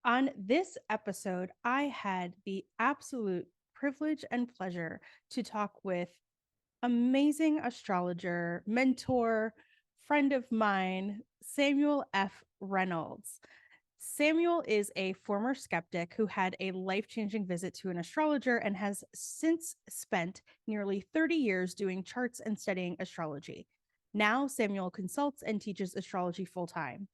On this episode, I had the absolute privilege and pleasure to talk with amazing astrologer, mentor, friend of mine, Samuel F. Reynolds. Samuel is a former skeptic who had a life-changing visit to an astrologer and has since spent nearly 30 years doing charts and studying astrology. Now, Samuel consults and teaches astrology full-time.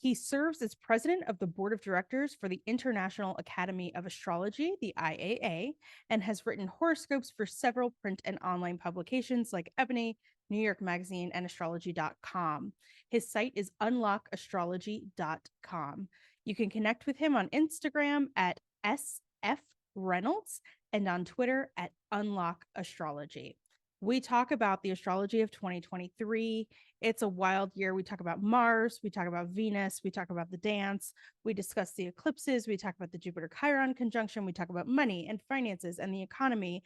He serves as president of the board of directors for the International Academy of Astrology, the IAA, and has written horoscopes for several print and online publications like Ebony, New York Magazine, and astrology.com. His site is unlockastrology.com. You can connect with him on Instagram at SF Reynolds and on Twitter at Unlock Astrology. We talk about the astrology of 2023. It's a wild year. We talk about Mars, we talk about Venus, we talk about the dance, we discuss the eclipses, we talk about the Jupiter Chiron conjunction, we talk about money and finances and the economy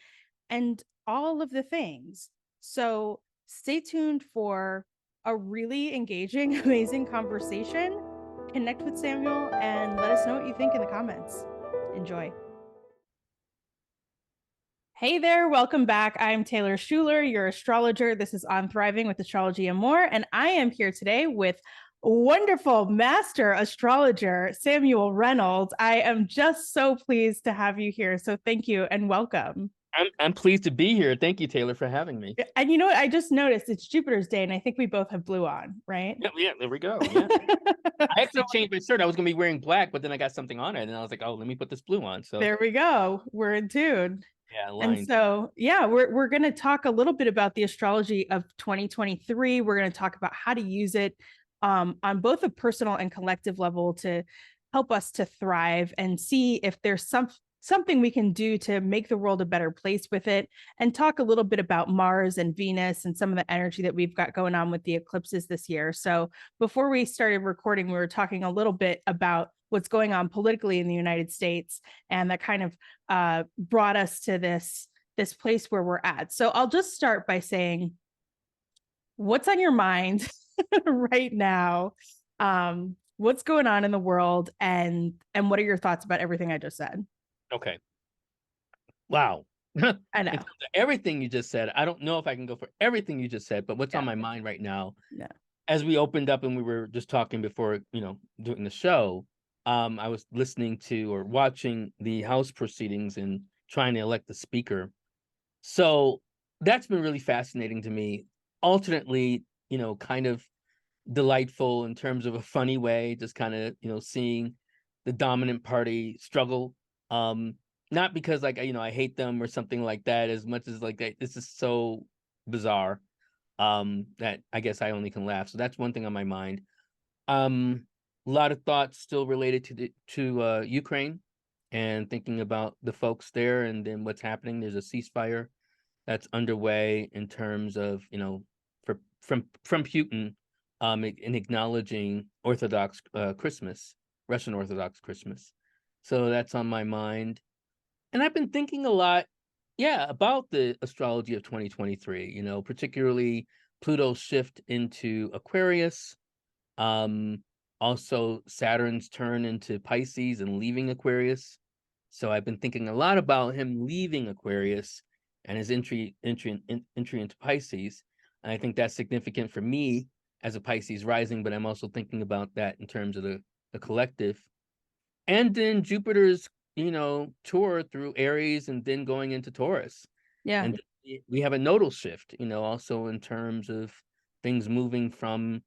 and all of the things. So stay tuned for a really engaging, amazing conversation. Connect with Samuel and let us know what you think in the comments. Enjoy. Hey there, welcome back. I'm Taylor Schuler, your astrologer. This is On Thriving with Astrology and More, and I am here today with wonderful master astrologer Samuel Reynolds. I am just so pleased to have you here. So thank you and welcome. I'm pleased to be here. Thank you, Taylor, for having me. And you know what? I just noticed it's Jupiter's Day, and I think we both have blue on, right? Yeah, there we go. Yeah. I actually changed my shirt. I was going to be wearing black, but then I got something on it, and I was like, oh, let me put this blue on. So there we go. We're in tune. yeah, And aligned. so, yeah, we're going to talk a little bit about the astrology of 2023. We're going to talk about how to use it on both a personal and collective level to help us to thrive and see if there's something we can do to make the world a better place with it, and talk a little bit about Mars and Venus and some of the energy that we've got going on with the eclipses this year. So before we started recording, we were talking a little bit about what's going on politically in the United States, and that kind of brought us to this place where we're at. So I'll just start by saying, what's on your mind right now? What's going on in the world, and what are your thoughts about everything I just said? Okay. Wow. I know. Everything you just said. I don't know if I can go for everything you just said, but what's on my mind right now, as we opened up and we were just talking before, doing the show, I was listening to or watching the House proceedings and trying to elect the speaker. So that's been really fascinating to me. Alternately, kind of delightful in terms of a funny way, just kind of, seeing the dominant party struggle. Not because I hate them or something like that, as much as this is so bizarre that I guess I only can laugh. So that's one thing on my mind. A lot of thoughts still related to Ukraine and thinking about the folks there and then what's happening. There's a ceasefire that's underway in terms of, from Putin in acknowledging Orthodox Christmas, Russian Orthodox Christmas. So that's on my mind. And I've been thinking a lot, about the astrology of 2023, particularly Pluto's shift into Aquarius, also Saturn's turn into Pisces and leaving Aquarius. So I've been thinking a lot about him leaving Aquarius and his entry into Pisces. And I think that's significant for me as a Pisces rising, but I'm also thinking about that in terms of the collective. And then Jupiter's, tour through Aries and then going into Taurus. Yeah. And we have a nodal shift, also in terms of things moving from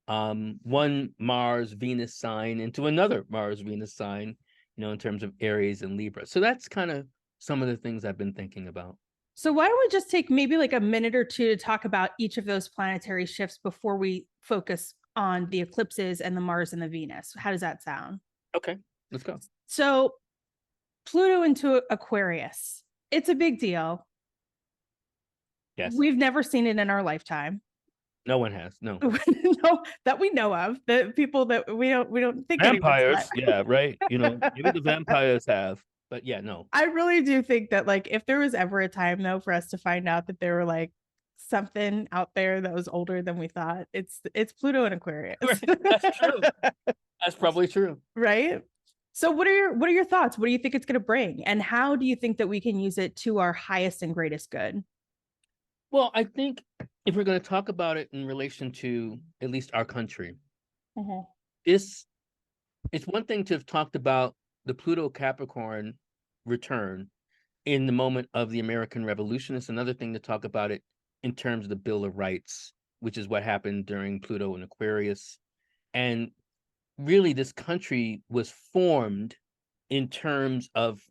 one Mars Venus sign into another Mars Venus sign, in terms of Aries and Libra. So that's kind of some of the things I've been thinking about. So why don't we just take maybe like a minute or two to talk about each of those planetary shifts before we focus on the eclipses and the Mars and the Venus? How does that sound? Okay, let's go. So Pluto into Aquarius. It's a big deal. Yes. We've never seen it in our lifetime. No one has. No. No, that we know of. The people that we don't think vampires. Yeah, right. Maybe the vampires have, but yeah, no. I really do think that if there was ever a time though for us to find out that there were something out there that was older than we thought, it's Pluto and Aquarius. That's true. That's probably true. Right? So what are your thoughts? What do you think it's going to bring? And how do you think that we can use it to our highest and greatest good? Well, I think if we're going to talk about it in relation to at least our country, Mhm. this it's one thing to have talked about the Pluto Capricorn return in the moment of the American Revolution. It's another thing to talk about it in terms of the Bill of Rights, which is what happened during Pluto and Aquarius. And really, this country was formed in terms of,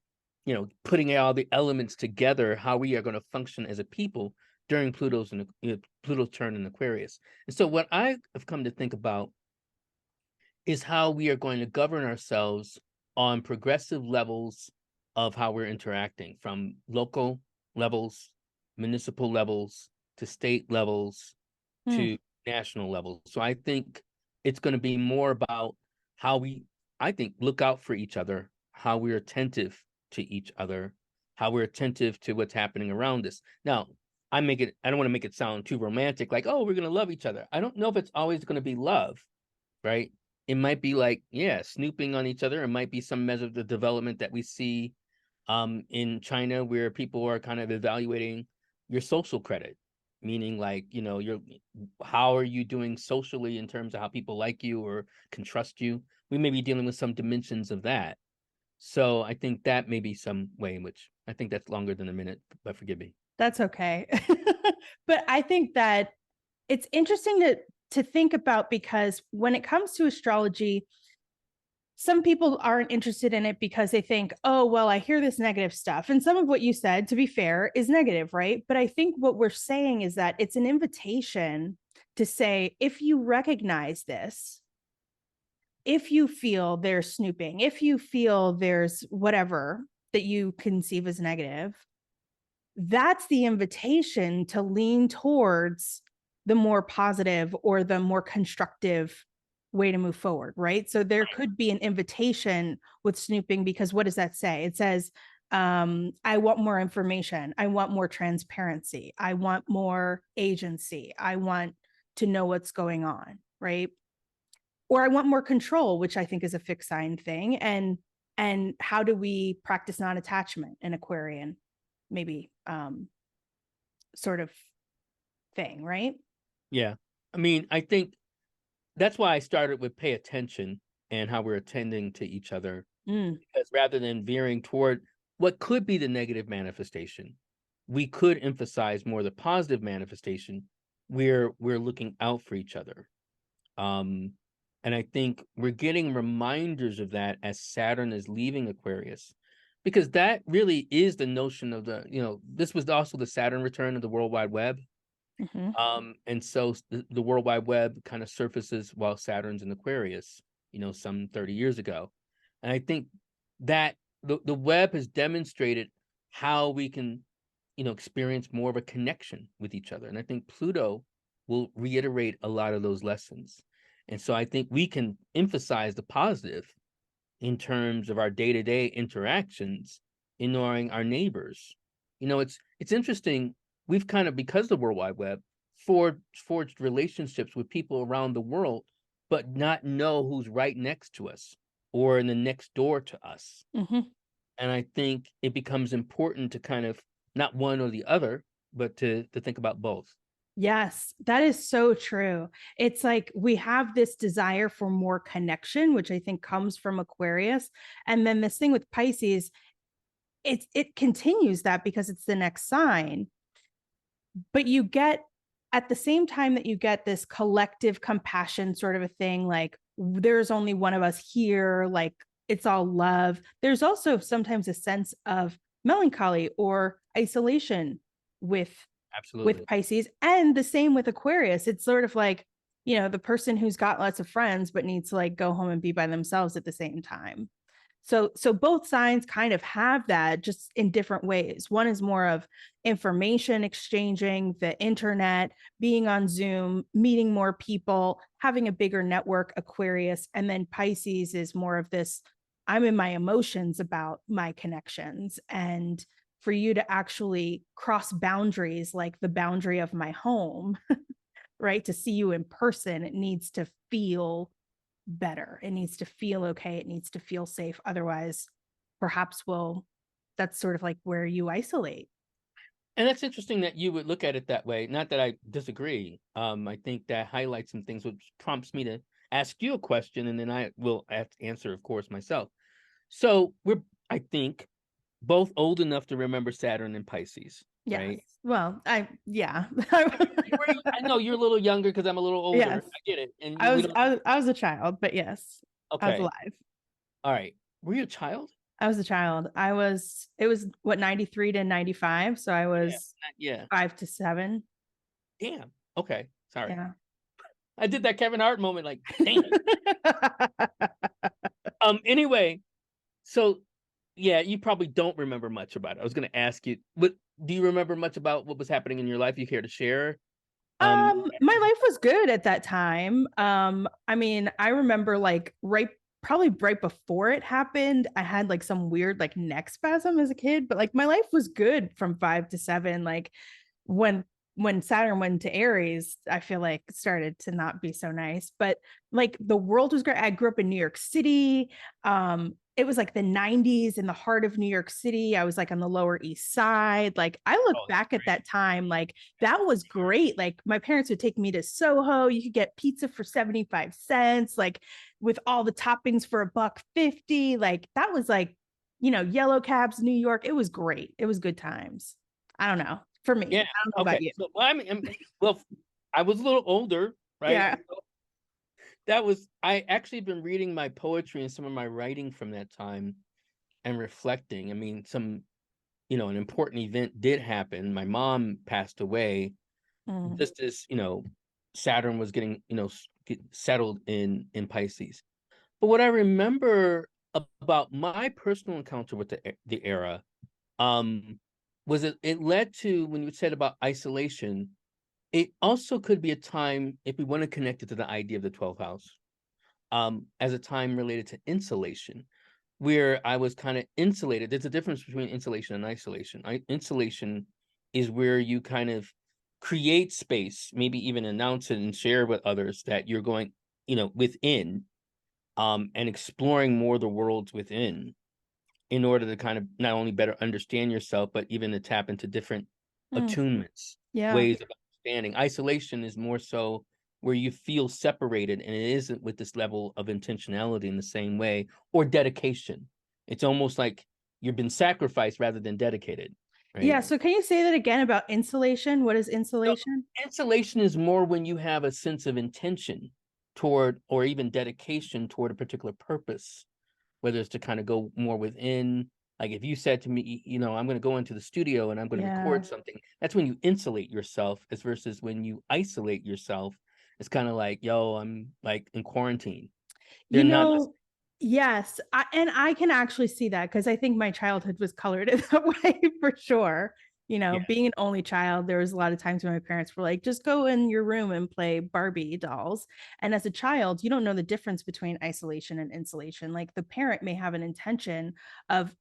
putting all the elements together, how we are going to function as a people during Pluto's turn in Aquarius. And so, what I have come to think about is how we are going to govern ourselves on progressive levels of how we're interacting, from local levels, municipal levels, to state levels, Hmm. to national levels. So I think it's going to be more about how we, I think, look out for each other, how we're attentive to each other, how we're attentive to what's happening around us. Now, I don't want to make it sound too romantic, like, oh, we're going to love each other. I don't know if it's always going to be love, right? It might be like, yeah, snooping on each other. It might be some measure of the development that we see in China, where people are kind of evaluating your social credit, meaning like, you're how are you doing socially in terms of how people like you or can trust you. We may be dealing with some dimensions of that. So I think that may be some way in which, I think that's longer than a minute, but forgive me. That's okay. But I think that it's interesting to think about, because when it comes to astrology, some people aren't interested in it because they think, oh, well, I hear this negative stuff. And some of what you said, to be fair, is negative, right? But I think what we're saying is that it's an invitation to say, if you recognize this, if you feel there's snooping, if you feel there's whatever that you conceive as negative, that's the invitation to lean towards the more positive or the more constructive way to move forward, right? So there could be an invitation with snooping, because what does that say? It says, I want more information. I want more transparency. I want more agency. I want to know what's going on, right? Or I want more control, which I think is a fixed sign thing. And how do we practice non-attachment in Aquarian? Maybe sort of thing, right? Yeah. I mean, I think that's why I started with pay attention and how we're attending to each other, Mm. because rather than veering toward what could be the negative manifestation, we could emphasize more the positive manifestation where we're looking out for each other. Um, and I think we're getting reminders of that as Saturn is leaving Aquarius, because that really is the notion of this was also the Saturn return of the World Wide Web. Mm-hmm. And so the World Wide Web kind of surfaces while Saturn's in Aquarius, some 30 years ago. And I think that the web has demonstrated how we can, experience more of a connection with each other. And I think Pluto will reiterate a lot of those lessons. And so I think we can emphasize the positive in terms of our day-to-day interactions in knowing our neighbors. It's interesting. We've kind of, because of the World Wide Web, forged relationships with people around the world, but not know who's right next to us or in the next door to us. Mm-hmm. And I think it becomes important to kind of not one or the other, but to think about both. Yes, that is so true. It's like we have this desire for more connection, which I think comes from Aquarius. And then this thing with Pisces, it continues that because it's the next sign. But you get, at the same time that you get this collective compassion sort of a thing, like there's only one of us here, like it's all love. There's also sometimes a sense of melancholy or isolation with Absolutely. Pisces, and the same with Aquarius. It's sort of like, the person who's got lots of friends but needs to like go home and be by themselves at the same time. So both signs kind of have that, just in different ways. One is more of information exchanging, the internet, being on Zoom, meeting more people, having a bigger network, Aquarius. And then Pisces is more of this, I'm in my emotions about my connections. And for you to actually cross boundaries, like the boundary of my home, right? To see you in person, it needs to feel better. It needs to feel okay. It needs to feel safe. Otherwise, perhaps that's sort of like where you isolate. And that's interesting that you would look at it that way. Not that I disagree. I think that highlights some things, which prompts me to ask you a question, and then I will have to answer, of course, myself. So we're, I think, both old enough to remember Saturn and Pisces, Yes. right? Well, yeah. I know you're a little younger because I'm a little older. Yes. I get it. And I we was don't. I was I was a child, but yes, I was Okay. alive. All right. Were you a child? I was a child. It was what, 93 to 95. So I Yeah. was Yeah. 5 to 7. Damn. Okay. Sorry. Yeah. I did that Kevin Hart moment. Like, damn. Anyway, so yeah, you probably don't remember much about it. I was going to ask you, but do you remember much about what was happening in your life? You care to share? My life was good at that time. I mean, I remember like probably right before it happened, I had like some weird like neck spasm as a kid, but like my life was good from 5 to 7. Like when Saturn went to Aries, I feel like it started to not be so nice. But like the world was great. I grew up in New York City. It was like the 90s in the heart of New York City. I was like on the Lower East Side. Like I look Oh, back at that time, like that was great. Like my parents would take me to Soho. You could get pizza for 75 cents, like with all the toppings for $1.50. Like that was like, yellow cabs, New York. It was great. It was good times. I don't know. For me. yeah. I don't know about Okay. you. So, well, well, I was a little older, right? Yeah. That was, I actually been reading my poetry and some of my writing from that time and reflecting. I mean, an important event did happen. My mom passed away Mm. just as, Saturn was getting, get settled in Pisces. But what I remember about my personal encounter with the era, um, was it led to, when you said about isolation, it also could be a time, if we want to connect it to the idea of the 12th house, as a time related to insulation, where I was kind of insulated. There's a difference between insulation and isolation. Insulation is where you kind of create space, maybe even announce it and share with others that you're going, within, and exploring more the worlds within, in order to kind of not only better understand yourself, but even to tap into different Mm. attunements, Yeah. ways of understanding. Isolation is more so where you feel separated, and it isn't with this level of intentionality in the same way, or dedication. It's almost like you've been sacrificed rather than dedicated, right? Yeah. So can you say that again about insulation? What is So insulation? insulation is more when you have a sense of intention toward, or even dedication toward a particular purpose, whether it's to kind of go more within. Like if you said to me, I'm going to go into the studio and I'm going to Yeah. record something, that's when you insulate yourself, as versus when you isolate yourself. It's kind of like, yo, I'm like in quarantine. You They're not. know, yes. And I can actually see that because I think my childhood was colored in that way for sure. Yeah, Being an only child, there was a lot of times when my parents were like, just go in your room and play Barbie dolls. And as a child, you don't know the difference between isolation and insulation. Like the parent may have an intention of,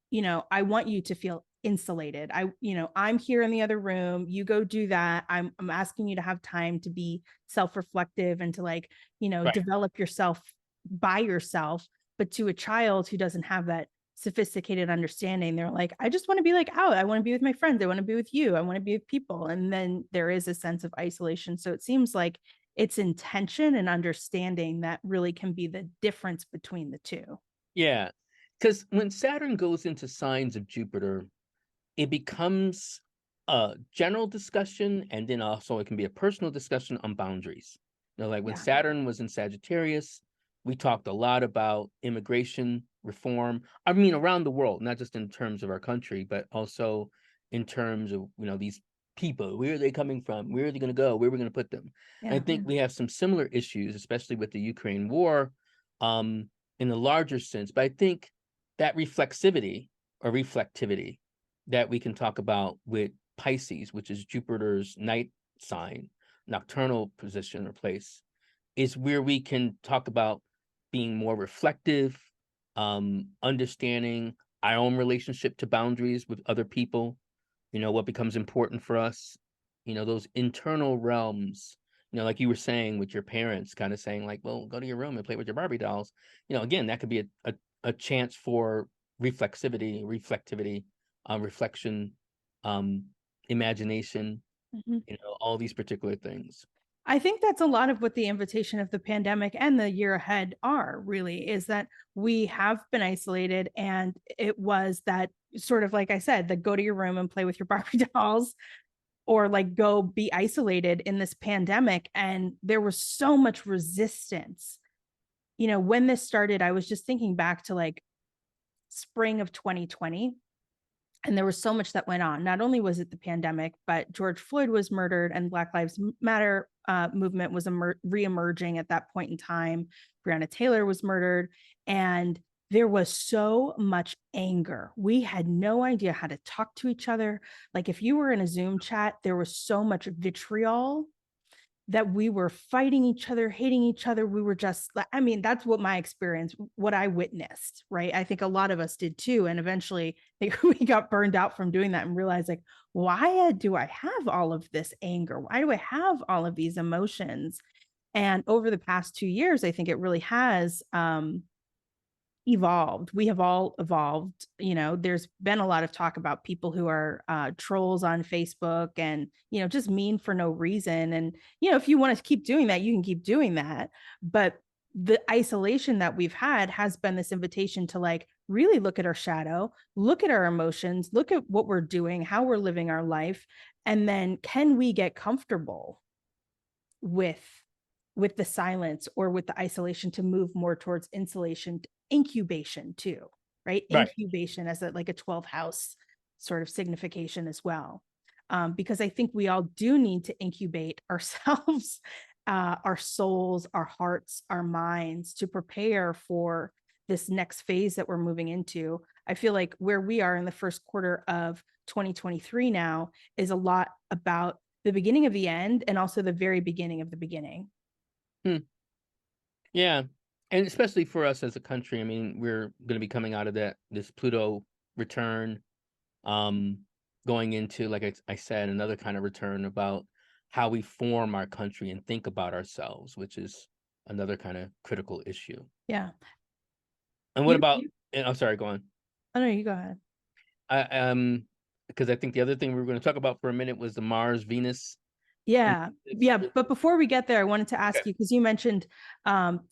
I want you to feel insulated. I'm here in the other room. You go do that. I'm asking you to have time to be self-reflective and to like, right. develop yourself by yourself. But to a child who doesn't have that sophisticated understanding, they're like, I just want to be like out. I want to be with my friends. I want to be with you. I want to be with people. And then there is a sense of isolation. So it seems like it's intention and understanding that really can be the difference between the two. Yeah, because when Saturn goes into signs of Jupiter, it becomes a general discussion, and then also it can be a personal discussion on boundaries. Like when Yeah. Saturn was in Sagittarius, we talked a lot about immigration reform. I mean, around the world, not just in terms of our country, but also in terms of, these people. Where are they coming from? Where are they going to go? Where are we going to put them? And Yeah. I think we have some similar issues, especially with the Ukraine war, um, in a larger sense. But I think that reflexivity or reflectivity that we can talk about with Pisces, which is Jupiter's night sign, nocturnal position or place, is where we can talk about being more reflective, understanding our own relationship to boundaries with other people, what becomes important for us, those internal realms, like you were saying with your parents, kind of saying like, well, go to your room and play with your Barbie dolls. Again, that could be a chance for reflectivity, reflection, imagination, Mhm. all these particular things. I think that's a lot of what the invitation of the pandemic and the year ahead are really, is that we have been isolated, and it was that sort of, like I said, the go to your room and play with your Barbie dolls, or like go be isolated in this pandemic. And there was so much resistance. When this started, I was just thinking back to like spring of 2020. And there was so much that went on. Not only was it the pandemic, but George Floyd was murdered, and Black Lives Matter movement was reemerging at that point in time. Breonna Taylor was murdered, and there was so much anger. We had no idea how to talk to each other. Like if you were in a Zoom chat, there was so much vitriol that we were fighting each other, hating each other. We were just, I mean, that's what my experience, what I witnessed, right? I think a lot of us did too. And eventually we got burned out from doing that and realized like, why do I have all of this anger? Why do I have all of these emotions? And over the past 2 years, I think it really has evolved. We have all evolved. There's been a lot of talk about people who are trolls on Facebook and, just mean for no reason. And, if you want to keep doing that, you can keep doing that. But the isolation that we've had has been this invitation to like really look at our shadow, look at our emotions, look at what we're doing, how we're living our life. And then can we get comfortable with the silence or with the isolation to move more towards insulation, incubation too, right? Right. Incubation as like a 12th house sort of signification as well. Because I think we all do need to incubate ourselves, our souls, our hearts, our minds, to prepare for this next phase that we're moving into. I feel like where we are in the first quarter of 2023 now is a lot about the beginning of the end and also the very beginning of the beginning. Yeah. And especially for us as a country, I mean, we're going to be coming out of this Pluto return, going into, like I said, another kind of return about how we form our country and think about ourselves, which is another kind of critical issue. Yeah. And what about, I'm sorry, go on. Oh, no, you go ahead. Because I think the other thing we were going to talk about for a minute was the Mars Venus. Yeah. But before we get there, I wanted to ask you, because you mentioned,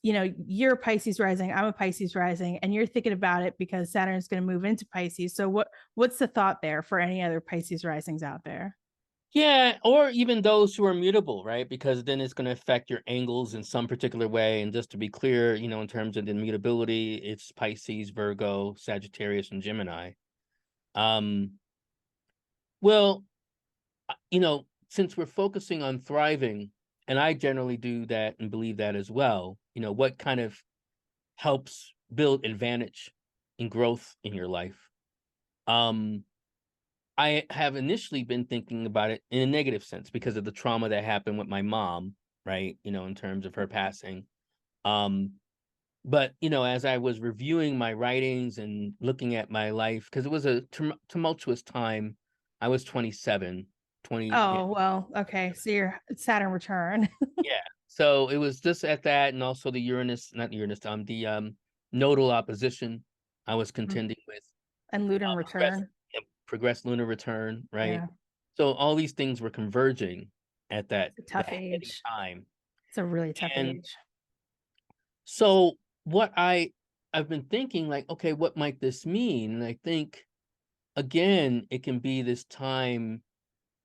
you're a Pisces rising, I'm a Pisces rising, and you're thinking about it because Saturn is going to move into Pisces. So what's the thought there for any other Pisces risings out there? Yeah, or even those who are mutable, right? Because then it's going to affect your angles in some particular way. And just to be clear, in terms of the mutability, it's Pisces, Virgo, Sagittarius, and Gemini. Well, since we're focusing on thriving, and I generally do that and believe that as well, what kind of helps build advantage and growth in your life? I have initially been thinking about it in a negative sense because of the trauma that happened with my mom, right? In terms of her passing. But as I was reviewing my writings and looking at my life, because it was a tumultuous time. I was 27, 20. Oh, Yeah. well, okay. So your Saturn return. Yeah. So it was just at that, and also the the nodal opposition I was contending with. And Lunar return. Progressed lunar return, right? Yeah. So all these things were converging at that It's a tough heady age. time. It's a really tough And age. so what I've been thinking, like, okay, what might this mean? And I think again, it can be this time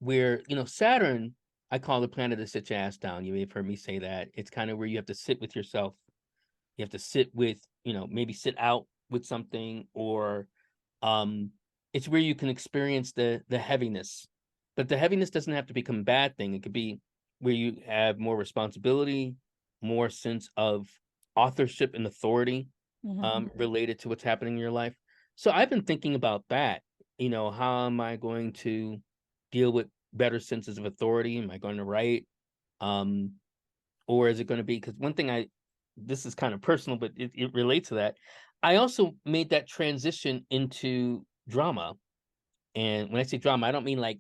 where, Saturn, I call the planet to sit your ass down. You may have heard me say that. It's kind of where you have to sit with yourself. You have to sit with, maybe sit out with something, or it's where you can experience the heaviness. But the heaviness doesn't have to become a bad thing. It could be where you have more responsibility, more sense of authorship and authority, related to what's happening in your life. So I've been thinking about that. How am I going to deal with better senses of authority? Am I going to write? Or is it going to be, because one thing this is kind of personal, but it relates to that. I also made that transition into drama. And when I say drama, I don't mean like,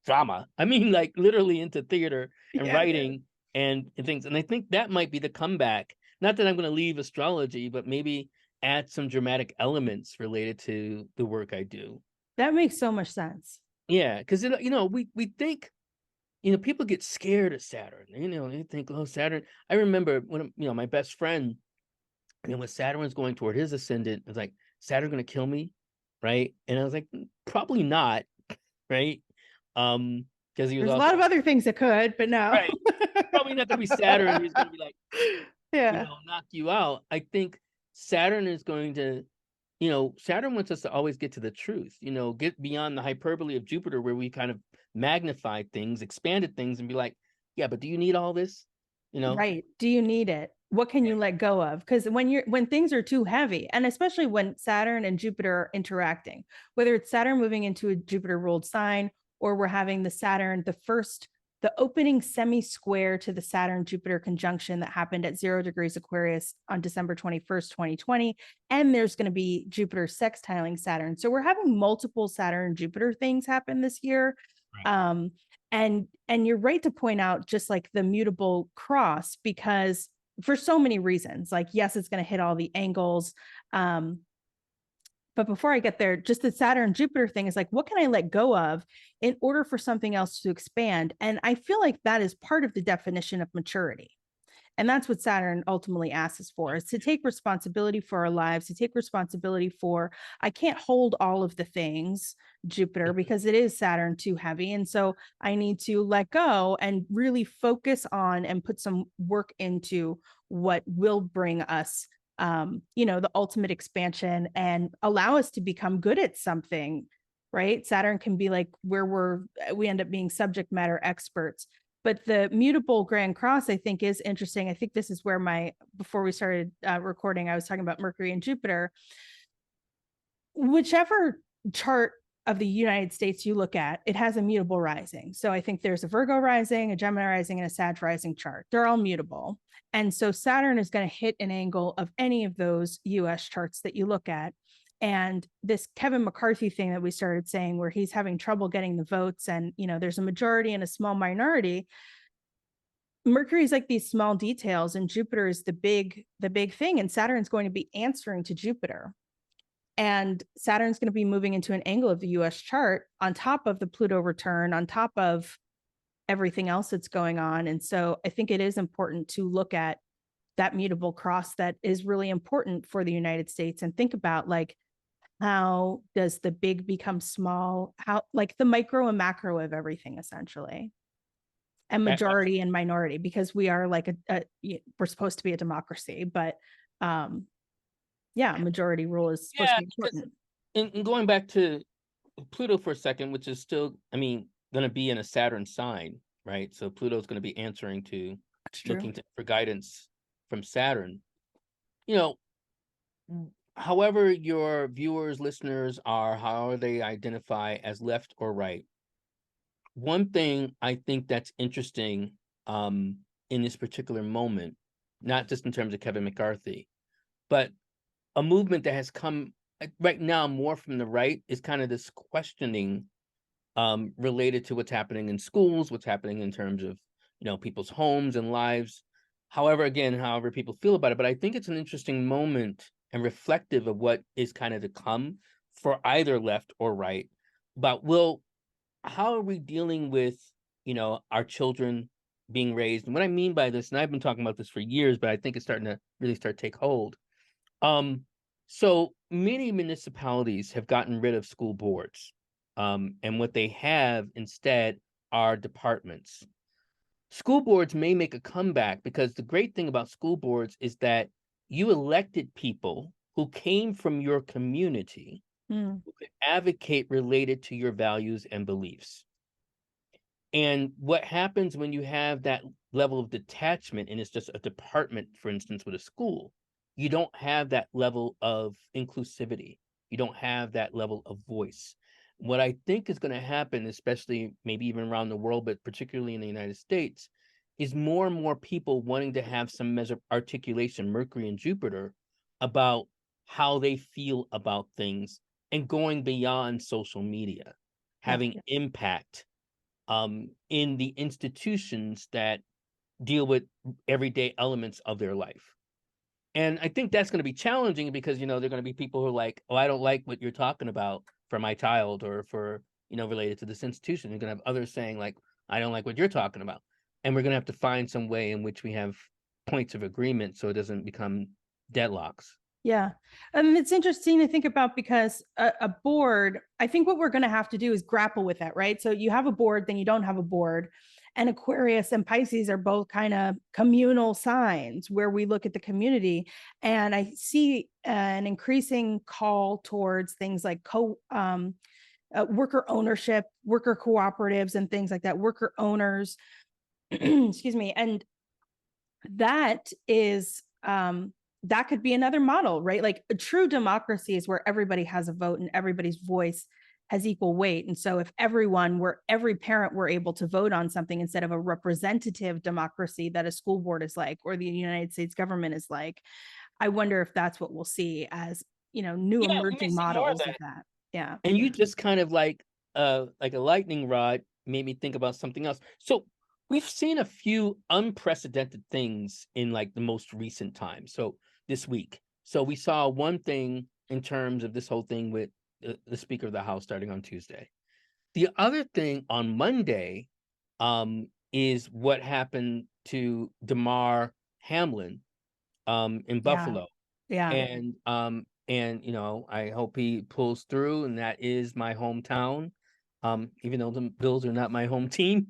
drama. I mean like literally into theater and Yeah. writing and things. And I think that might be the comeback. Not that I'm going to leave astrology, but maybe add some dramatic elements related to the work I do. That makes so much sense. Yeah, because we think, people get scared of Saturn. They think, oh, Saturn. I remember when my best friend, when Saturn was going toward his ascendant, it was like, Saturn going to kill me, right? And I was like, probably not, right? Because he was There's a also lot of other things that could, but no. right. Probably not going to be Saturn. He's going to be like, Yeah. knock you out. I think Saturn is going to, Saturn wants us to always get to the truth, get beyond the hyperbole of Jupiter, where we kind of magnified things, expanded things, and be like, yeah, but do you need all this? Right. Do you need it? What can you let go of? Because when things are too heavy, and especially when Saturn and Jupiter are interacting, whether it's Saturn moving into a Jupiter ruled sign, or we're having the opening semi-square to the Saturn Jupiter conjunction that happened at 0 degrees Aquarius on December 21st, 2020. And there's going to be Jupiter sextiling Saturn. So we're having multiple Saturn Jupiter things happen this year. Right. And you're right to point out just like the mutable cross, because for so many reasons, like, yes, it's going to hit all the angles. But before I get there, just the Saturn Jupiter thing is like, what can I let go of in order for something else to expand? And I feel like that is part of the definition of maturity. And that's what Saturn ultimately asks us for, is to take responsibility for our lives, to take responsibility for, I can't hold all of the things, Jupiter, because it is Saturn too heavy. And so I need to let go and really focus on and put some work into what will bring us, the ultimate expansion and allow us to become good at something, right? Saturn can be like where we end up being subject matter experts. But the mutable Grand Cross, I think, is interesting. I think this is where before we started recording, I was talking about Mercury and Jupiter. Whichever chart of the United States you look at, it has a mutable rising. So I think there's a Virgo rising, a Gemini rising, and a Sag rising chart. They're all mutable. And so Saturn is going to hit an angle of any of those US charts that you look at. And this Kevin McCarthy thing that we started saying, where he's having trouble getting the votes, and there's a majority and a small minority. Mercury is like these small details, and Jupiter is the big thing, and Saturn's going to be answering to Jupiter. And Saturn's going to be moving into an angle of the US chart on top of the Pluto return, on top of everything else that's going on. And so I think it is important to look at that mutable cross that is really important for the United States, and think about, like, how does the big become small? How, like, the micro and macro of everything, essentially, and majority and minority, because we are like we're supposed to be a democracy, but majority rule is supposed to be important. And going back to Pluto for a second, which is still, going to be in a Saturn sign, right? So Pluto's going to be answering to, looking for guidance from Saturn. However your viewers, listeners are, how they identify as left or right. One thing I think that's interesting in this particular moment, not just in terms of Kevin McCarthy, but a movement that has come right now more from the right, is kind of this questioning related to what's happening in schools, what's happening in terms of, people's homes and lives. However people feel about it. But I think it's an interesting moment and reflective of what is kind of to come for either left or right, about, how are we dealing with, our children being raised? And what I mean by this, and I've been talking about this for years, but I think it's starting to really take hold. So many municipalities have gotten rid of school boards. And what they have instead are departments. School boards may make a comeback, because the great thing about school boards is that you elected people who came from your community, who could advocate related to your values and beliefs. And what happens when you have that level of detachment, and it's just a department, for instance, with a school, you don't have that level of inclusivity. You don't have that level of voice. What I think is going to happen, especially maybe even around the world, but particularly in the United States, is more and more people wanting to have some measure of articulation, Mercury and Jupiter, about how they feel about things, and going beyond social media, having impact in the institutions that deal with everyday elements of their life. And I think that's going to be challenging because, there are going to be people who are like, oh, I don't like what you're talking about for my child or for, related to this institution. You're going to have others saying like, I don't like what you're talking about. And we're going to have to find some way in which we have points of agreement so it doesn't become deadlocks. Yeah. And it's interesting to think about because a board, I think what we're going to have to do is grapple with that, right? So you have a board, then you don't have a board. And Aquarius and Pisces are both kind of communal signs where we look at the community. And I see an increasing call towards things like worker ownership, worker cooperatives, and things like that, worker owners. Excuse me. And that is, that could be another model, right? Like a true democracy is where everybody has a vote and everybody's voice has equal weight. And so if every parent were able to vote on something instead of a representative democracy that a school board is like, or the United States government is like, I wonder if that's what we'll see as, new emerging models of that. Yeah. And you just kind of like a lightning rod made me think about something else. So we've seen a few unprecedented things in like the most recent time. So this week. So we saw one thing in terms of this whole thing with the Speaker of the House starting on Tuesday. The other thing on Monday is what happened to Damar Hamlin in Buffalo. Yeah. And I hope he pulls through, and that is my hometown. Even though the Bills are not my home team,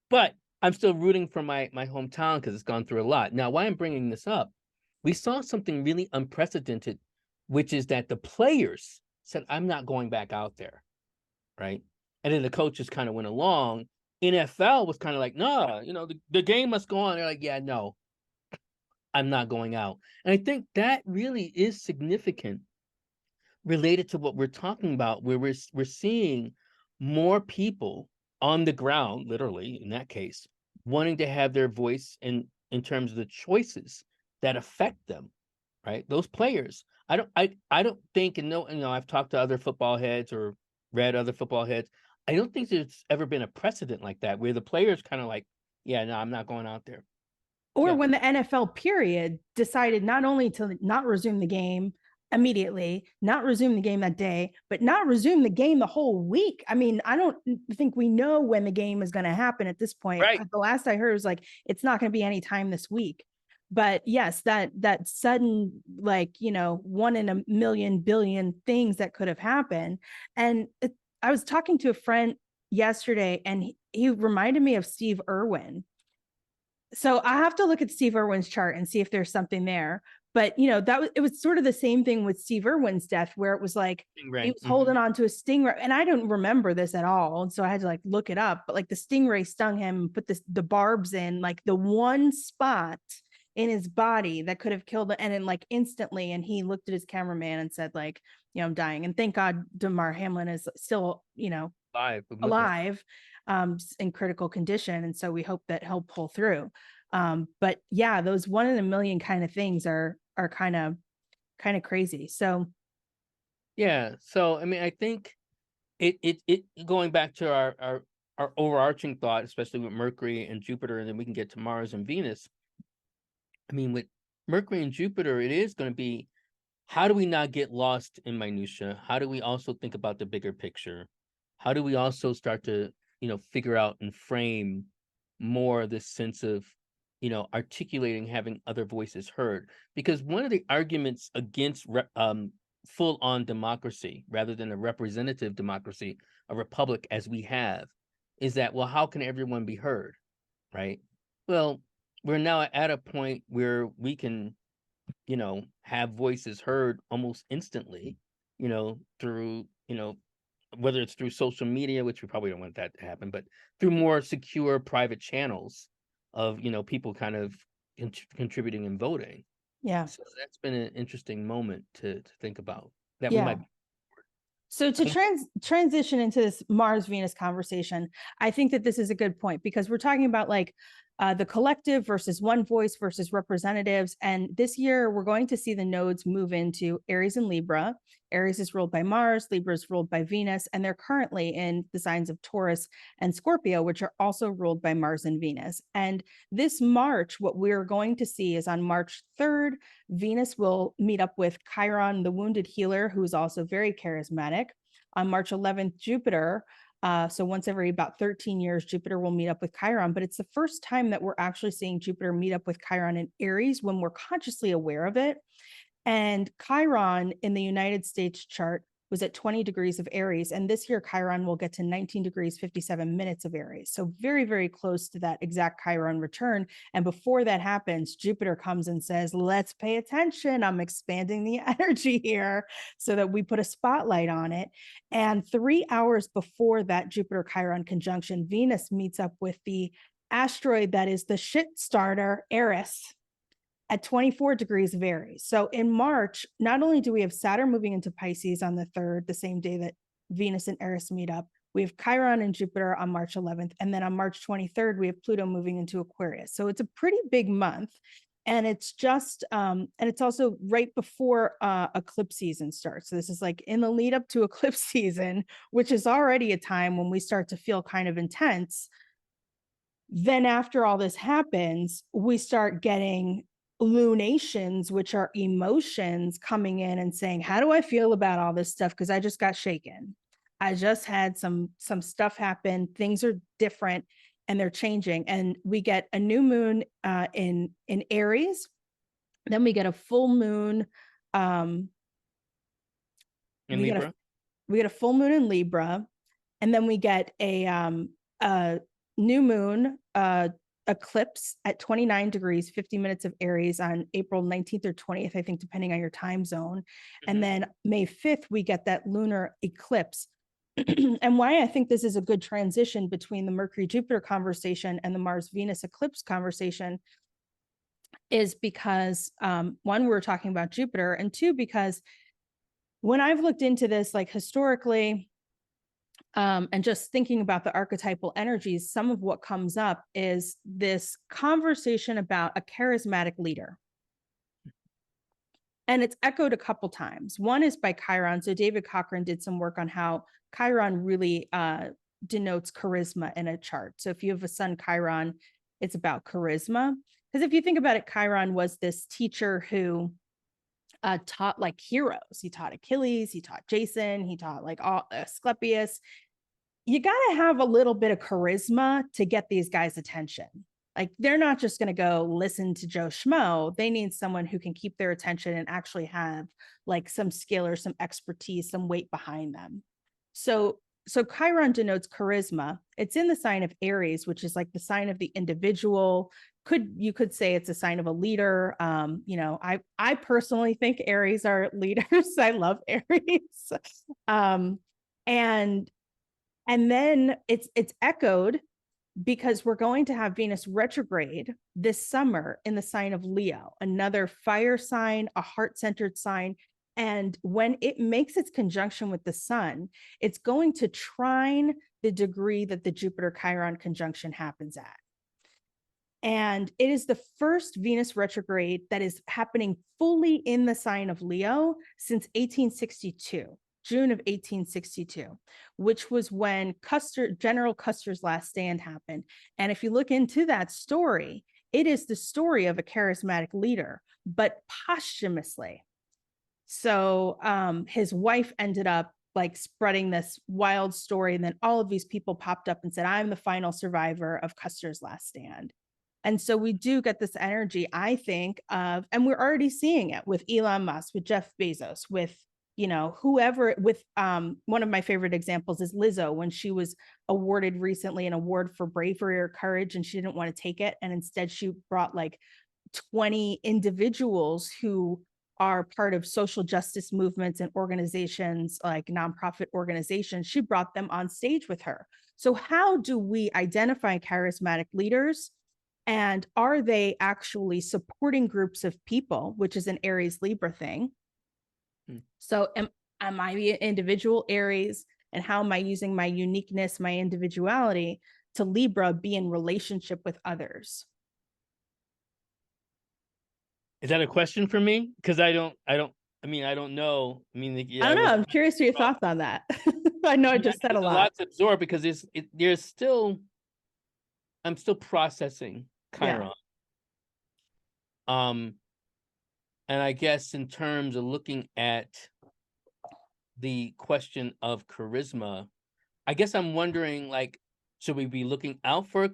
but I'm still rooting for my hometown because it's gone through a lot. Now, why I'm bringing this up, we saw something really unprecedented, which is that the players said, I'm not going back out there, right? And then the coaches kind of went along. NFL was kind of like, no, the game must go on. They're like, yeah, no, I'm not going out. And I think that really is significant related to what we're talking about, where we're seeing more people on the ground, literally in that case, wanting to have their voice in terms of the choices that affect them, right? Those players. I don't think, and I've talked to other football heads or read other football heads. I don't think there's ever been a precedent like that where the players kind of like, yeah, no, I'm not going out there. Or when the NFL period decided not only to not resume the game immediately, not resume the game that day, but not resume the game the whole week. I mean, I don't think we know when the game is going to happen at this point. Right. The last I heard was like, it's not going to be any time this week. But yes, that sudden, like, 1 in a million billion things that could have happened. And I was talking to a friend yesterday and he reminded me of Steve Irwin. So I have to look at Steve Irwin's chart and see if there's something there. But it was sort of the same thing with Steve Irwin's death, where it was like he was holding on to a stingray, and I don't remember this at all, and so I had to like look it up. But like the stingray stung him, and put the barbs in like the one spot in his body that could have killed him, and then like instantly, and he looked at his cameraman and said like, I'm dying, and thank God Damar Hamlin is still alive, in critical condition, and so we hope that he'll pull through. But yeah, those 1 in a million kind of things are kind of crazy. So yeah. So I mean, I think it going back to our overarching thought, especially with Mercury and Jupiter, and then we can get to Mars and Venus. I mean, with Mercury and Jupiter, it is going to be, how do we not get lost in minutia? How do we also think about the bigger picture? How do we also start to, figure out and frame more this sense of, articulating, having other voices heard? Because one of the arguments against full-on democracy, rather than a representative democracy, a republic as we have, is that, well, how can everyone be heard, right? Well, we're now at a point where we can, have voices heard almost instantly, through, whether it's through social media, which we probably don't want that to happen, but through more secure private channels of, people kind of contributing and voting. Yeah. So that's been an interesting moment to think about that. Yeah. We might. So to transition into this Mars Venus conversation, I think that this is a good point, because we're talking about like the collective versus one voice versus representatives. And this year, we're going to see the nodes move into Aries and Libra. Aries is ruled by Mars, Libra is ruled by Venus, and they're currently in the signs of Taurus and Scorpio, which are also ruled by Mars and Venus. And this March, what we're going to see is on March 3rd, Venus will meet up with Chiron, the wounded healer, who is also very charismatic. On March 11th, Jupiter, so once every about 13 years, Jupiter will meet up with Chiron, but it's the first time that we're actually seeing Jupiter meet up with Chiron in Aries when we're consciously aware of it. And Chiron in the United States chart was at 20 degrees of Aries. And this year, Chiron will get to 19 degrees, 57 minutes of Aries. So very, very close to that exact Chiron return. And before that happens, Jupiter comes and says, let's pay attention. I'm expanding the energy here so that we put a spotlight on it. And 3 hours before that Jupiter Chiron conjunction, Venus meets up with the asteroid that is the shit starter, Eris, at 24 degrees of Aries. So in March, not only do we have Saturn moving into Pisces on the 3rd, the same day that Venus and Eris meet up, we have Chiron and Jupiter on March 11th. And then on March 23rd, we have Pluto moving into Aquarius. So it's a pretty big month. And it's just, and it's also right before eclipse season starts. So this is like in the lead up to eclipse season, which is already a time when we start to feel kind of intense. Then after all this happens, we start getting lunations, which are emotions coming in and saying, how do I feel about all this stuff? Because I just got shaken. I just had some stuff happen. Things are different and they're changing. And we get a new moon in Aries. Then we get a full moon. In Libra? We get a full moon in Libra. And then we get a new moon eclipse at 29 degrees, 50 minutes of Aries on April 19th or 20th, I think, depending on your time zone. Mm-hmm. And then May 5th, we get that lunar eclipse. And why I think this is a good transition between the Mercury-Jupiter conversation and the Mars-Venus eclipse conversation is because, one, we're talking about Jupiter, and two, because when I've looked into this, like historically, and just thinking about the archetypal energies, some of what comes up is this conversation about a charismatic leader. And it's echoed a couple times. One is by Chiron. So David Cochran did some work on how Chiron really denotes charisma in a chart. So if you have a sun Chiron, it's about charisma. Because if you think about it, Chiron was this teacher who taught like heroes. He taught Achilles, he taught Jason, he taught like Asclepius. You got to have a little bit of charisma to get these guys' attention. Like they're not just going to go listen to Joe Schmo. They need someone who can keep their attention and actually have like some skill or some expertise, some weight behind them. So Chiron denotes charisma. It's in the sign of Aries, which is like the sign of the individual. You could say it's a sign of a leader. I personally think Aries are leaders. I love Aries. And then it's echoed because we're going to have Venus retrograde this summer in the sign of Leo, another fire sign, a heart-centered sign. And when it makes its conjunction with the sun, it's going to trine the degree that the Jupiter-Chiron conjunction happens at. And it is the first Venus retrograde that is happening fully in the sign of Leo since 1862. June of 1862, which was when General Custer's last stand happened. And if you look into that story, it is the story of a charismatic leader, but posthumously. So his wife ended up like spreading this wild story. And then all of these people popped up and said, I'm the final survivor of Custer's last stand. And so we do get this energy, I think, of, and we're already seeing it with Elon Musk, with Jeff Bezos, with whoever, with one of my favorite examples is Lizzo, when she was awarded recently an award for bravery or courage, and she didn't want to take it. And instead she brought like 20 individuals who are part of social justice movements and organizations, like nonprofit organizations. She brought them on stage with her. So how do we identify charismatic leaders? And are they actually supporting groups of people, which is an Aries Libra thing? So am I an individual Aries, and how am I using my uniqueness, my individuality to Libra be in relationship with others? Is that a question for me? Because I don't know. I mean, I yeah, don't know. I'm curious to your thoughts on that. I know I just said a there's a lot. lot to absorb because there's still, I'm still processing Yeah. Chiron. And I guess in terms of looking at the question of charisma, I guess I'm wondering, like, should we be looking out for a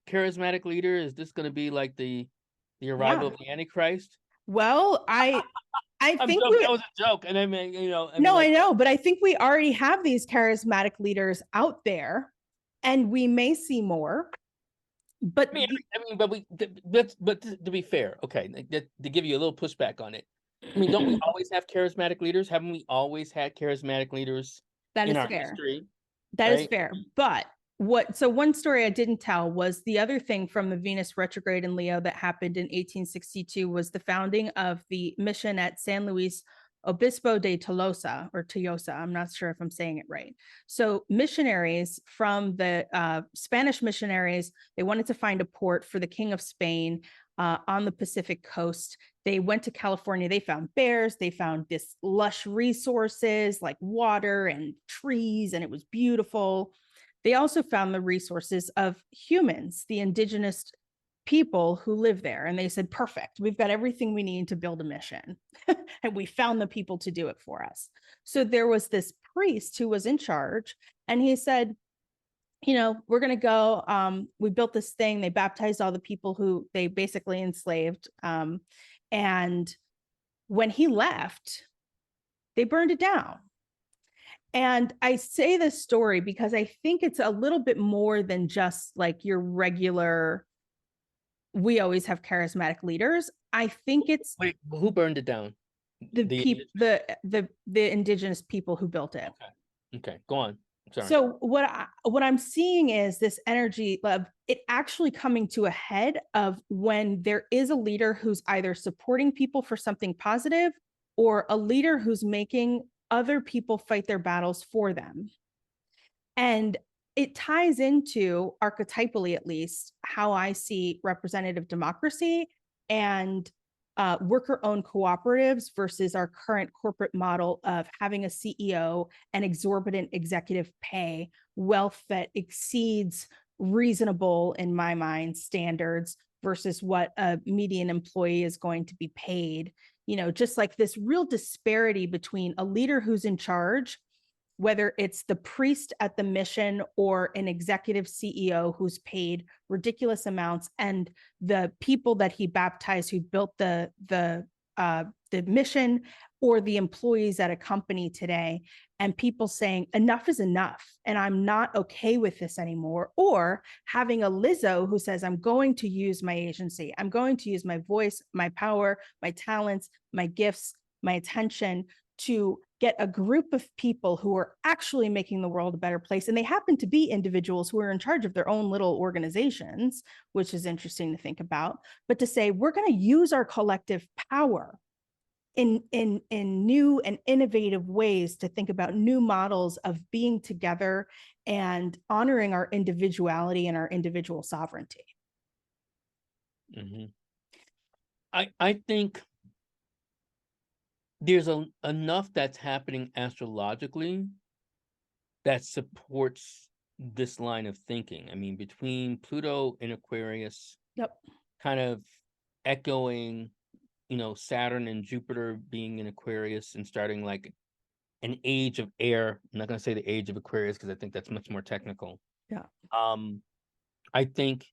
charismatic leader? Is this going to be like the arrival Yeah. of the Antichrist? Well, I I'm think joking. we That was a joke, and I mean, no, I like, know, but I think we already have these charismatic leaders out there, and we may see more. But but to be fair, okay, to give you a little pushback on it, I mean, don't we always have charismatic leaders? Haven't we always had charismatic leaders that in is our fair. history? That is Right? fair. But so one story I didn't tell was the other thing from the Venus retrograde in Leo that happened in 1862 was the founding of the mission at San Luis Obispo de Tolosa or Tolosa. I'm not sure if I'm saying it right. So missionaries from the Spanish missionaries, they wanted to find a port for the King of Spain on the Pacific coast. They went to California. They found bears. They found this lush resources like water and trees, and it was beautiful. They also found the resources of humans, the indigenous people who live there. And they said, perfect, we've got everything we need to build a mission. And we found the people to do it for us. So there was this priest who was in charge, and he said, we're going to go. We built this thing. They baptized all the people who they basically enslaved. And when he left, they burned it down. And I say this story because I think it's a little bit more than just like your regular, we always have charismatic leaders. I think it's Wait, who burned it down? the indigenous people who built it. Okay, go on. Sorry. So what I'm seeing is this energy of it actually coming to a head of when there is a leader who's either supporting people for something positive or a leader who's making other people fight their battles for them. And it ties into, archetypally at least, how I see representative democracy and worker-owned cooperatives versus our current corporate model of having a CEO and exorbitant executive pay, wealth that exceeds reasonable, in my mind, standards versus what a median employee is going to be paid. Just like this real disparity between a leader who's in charge, whether it's the priest at the mission or an executive CEO who's paid ridiculous amounts, and the people that he baptized who built the mission, or the employees at a company today, and people saying enough is enough and I'm not okay with this anymore, or having a Lizzo who says, I'm going to use my agency, I'm going to use my voice, my power, my talents, my gifts, my attention to get a group of people who are actually making the world a better place. And they happen to be individuals who are in charge of their own little organizations, which is interesting to think about. But to say, we're going to use our collective power in new and innovative ways to think about new models of being together and honoring our individuality and our individual sovereignty. Mm-hmm. I think there's enough that's happening astrologically that supports this line of thinking. I mean, between Pluto in Aquarius, Yep, kind of echoing, Saturn and Jupiter being in Aquarius and starting like an age of air. I'm not going to say the age of Aquarius because I think that's much more technical. yeah. I think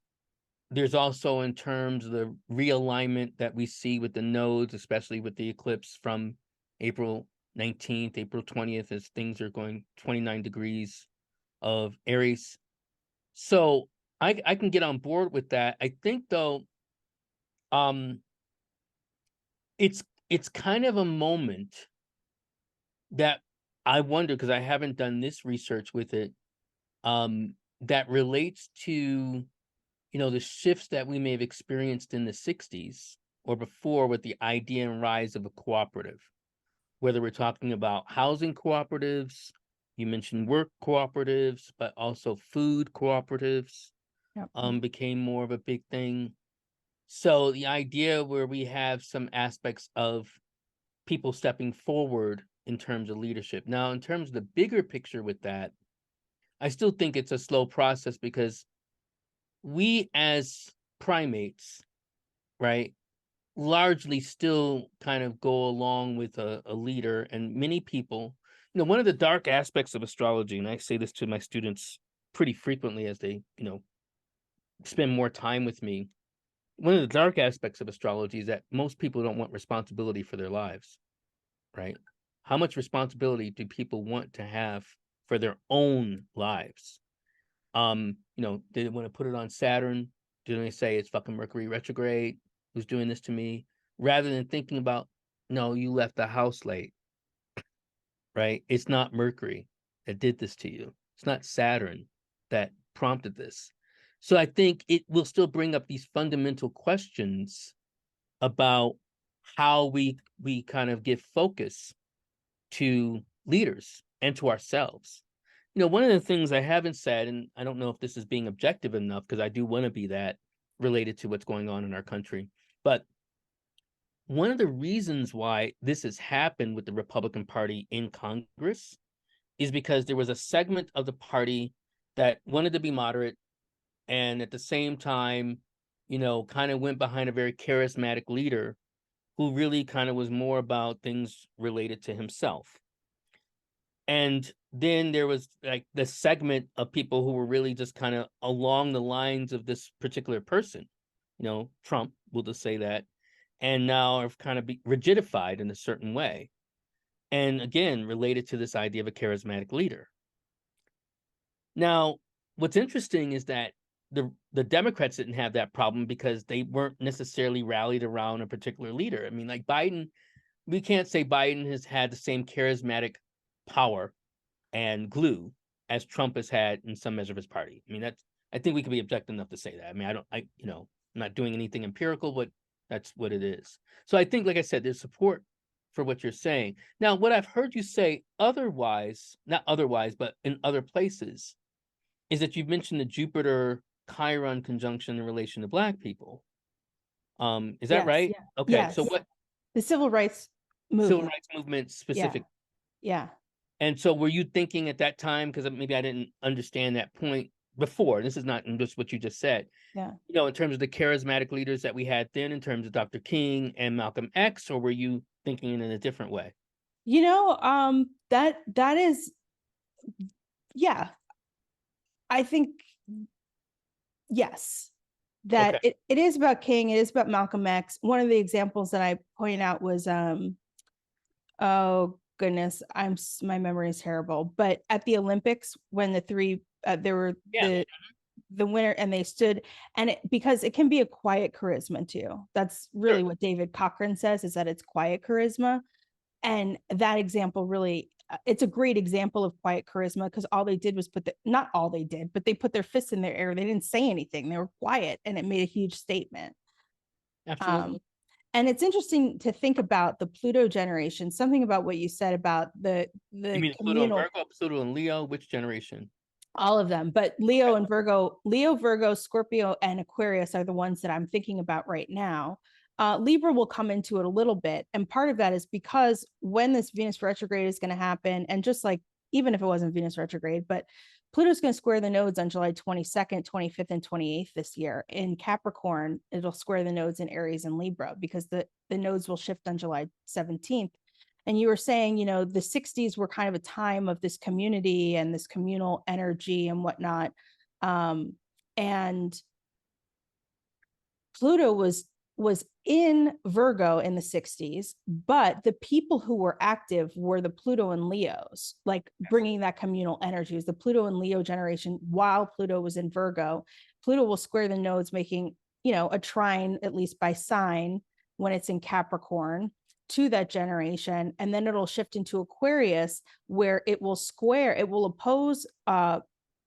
there's also, in terms of the realignment that we see with the nodes, especially with the eclipse from April 19th, April 20th, as things are going 29 degrees of Aries. So I can get on board with that. I think though, it's kind of a moment that I wonder, because I haven't done this research with it, that relates to the shifts that we may have experienced in the 60s or before with the idea and rise of a cooperative, whether we're talking about housing cooperatives, you mentioned work cooperatives, but also food cooperatives. Yep. became more of a big thing. So the idea where we have some aspects of people stepping forward in terms of leadership. Now, in terms of the bigger picture with that, I still think it's a slow process because we as primates, right, largely still kind of go along with a leader, and many people, one of the dark aspects of astrology, and I say this to my students pretty frequently as they, spend more time with me. One of the dark aspects of astrology is that most people don't want responsibility for their lives, right? How much responsibility do people want to have for their own lives? They want to put it on Saturn. Do they say it's fucking Mercury retrograde? Who's doing this to me? Rather than thinking about, no, you left the house late, right? It's not Mercury that did this to you. It's not Saturn that prompted this. So I think it will still bring up these fundamental questions about how we kind of give focus to leaders and to ourselves. One of the things I haven't said, and I don't know if this is being objective enough, because I do want to be that related to what's going on in our country, but one of the reasons why this has happened with the Republican Party in Congress is because there was a segment of the party that wanted to be moderate and at the same time, kind of went behind a very charismatic leader who really kind of was more about things related to himself. And then there was like the segment of people who were really just kind of along the lines of this particular person, Trump, we'll just say that, and now have kind of be rigidified in a certain way. And again, related to this idea of a charismatic leader. Now, what's interesting is that the Democrats didn't have that problem because they weren't necessarily rallied around a particular leader. I mean, like Biden, we can't say Biden has had the same charismatic power and glue as Trump has had in some measure of his party. I mean, I think we can be objective enough to say that. I mean, I'm not doing anything empirical, but that's what it is. So I think, like I said, there's support for what you're saying. Now, what I've heard you say not otherwise, but in other places, is that you've mentioned the Jupiter Chiron conjunction in relation to Black people. Is that Yes, right? yeah. Okay. Yes. So what The civil rights civil movement. rights movement Yeah. specific? Yeah. And so were you thinking at that time, because maybe I didn't understand that point before, this is not just what you just said, Yeah. in terms of the charismatic leaders that we had then, in terms of Dr. King and Malcolm X, or were you thinking in a different way? That is, yeah, I think, yes, that Okay. it is about King, it is about Malcolm X. One of the examples that I pointed out was, oh goodness, my memory is terrible, but at the Olympics, when the three, there were the winner and they stood, and because it can be a quiet charisma too. That's really what David Cochran says, is that it's quiet charisma. And that example really, it's a great example of quiet charisma, because all they did was not all they did, but they put their fists in their air. They didn't say anything. They were quiet, and it made a huge statement. Absolutely. And it's interesting to think about the Pluto generation, something about what you said about the You mean Pluto and Virgo, Pluto and Leo, which generation? All of them, but Leo and Virgo, Scorpio, and Aquarius are the ones that I'm thinking about right now. Libra will come into it a little bit. And part of that is because when this Venus retrograde is going to happen, and just like, even if it wasn't Venus retrograde, but Pluto's going to square the nodes on July 22nd, 25th, and 28th this year. In Capricorn, it'll square the nodes in Aries and Libra, because the nodes will shift on July 17th. And you were saying, the 60s were kind of a time of this community and this communal energy and whatnot. And Pluto was in Virgo in the 60s, but the people who were active were the Pluto and Leos, like bringing that communal energy. It was the Pluto and Leo generation while Pluto was in Virgo. Pluto will square the nodes, making, a trine, at least by sign, when it's in Capricorn, to that generation. And then it'll shift into Aquarius, where it will oppose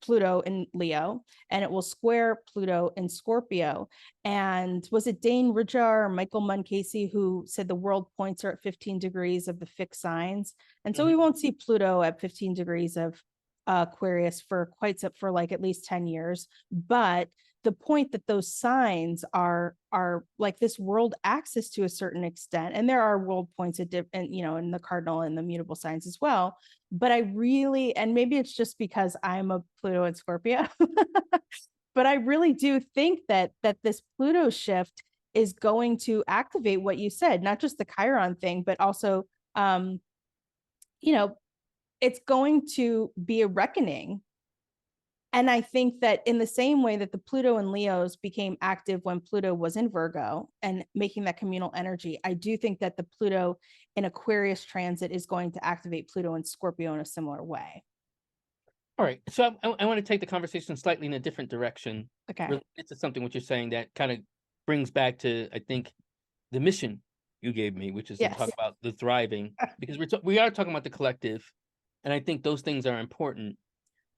Pluto in Leo, and it will square Pluto in Scorpio. And was it Dane Ridjar or Michael Munn-Casey who said the world points are at 15 degrees of the fixed signs? And so we won't see Pluto at 15 degrees of Aquarius for like at least 10 years. But the point that those signs are like this world axis to a certain extent, and there are world points at and in the cardinal and the mutable signs as well. But I really, and maybe it's just because I'm a Pluto and Scorpio, but I really do think that this Pluto shift is going to activate what you said, not just the Chiron thing, but also it's going to be a reckoning. And I think that in the same way that the Pluto and Leos became active when Pluto was in Virgo and making that communal energy, I do think that the Pluto in Aquarius transit is going to activate Pluto and Scorpio in a similar way. All right. So I want to take the conversation slightly in a different direction. Okay. Related to something what you're saying that kind of brings back to, I think, the mission you gave me, which is to talk about the thriving, because we are talking about the collective. And I think those things are important.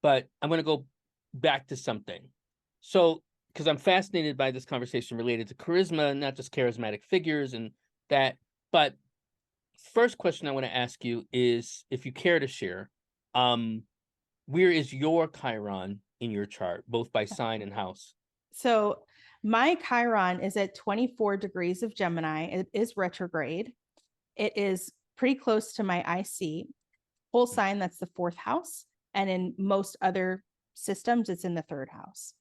But I'm going to go back to something. So, because I'm fascinated by this conversation related to charisma, not just charismatic figures and that. But first question I want to ask you is, if you care to share, where is your Chiron in your chart, both by sign and house? So my Chiron is at 24 degrees of Gemini. It is retrograde. It is pretty close to my IC. Whole sign, that's the 4th house. And in most other systems, it's in the 3rd house.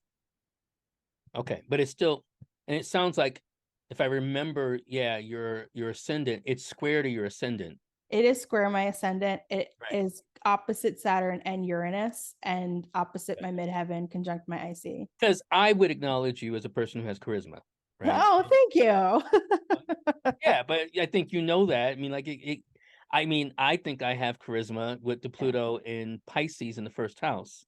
Okay, but it's still, and it sounds like, if I remember, your ascendant, it's square to your ascendant. It is square my ascendant. It is opposite Saturn and Uranus, and opposite my midheaven, conjunct my IC. Because I would acknowledge you as a person who has charisma, right? Oh, thank you. Yeah, but I think you know that. I mean, like I think I have charisma with the Pluto in Pisces in the 1st house.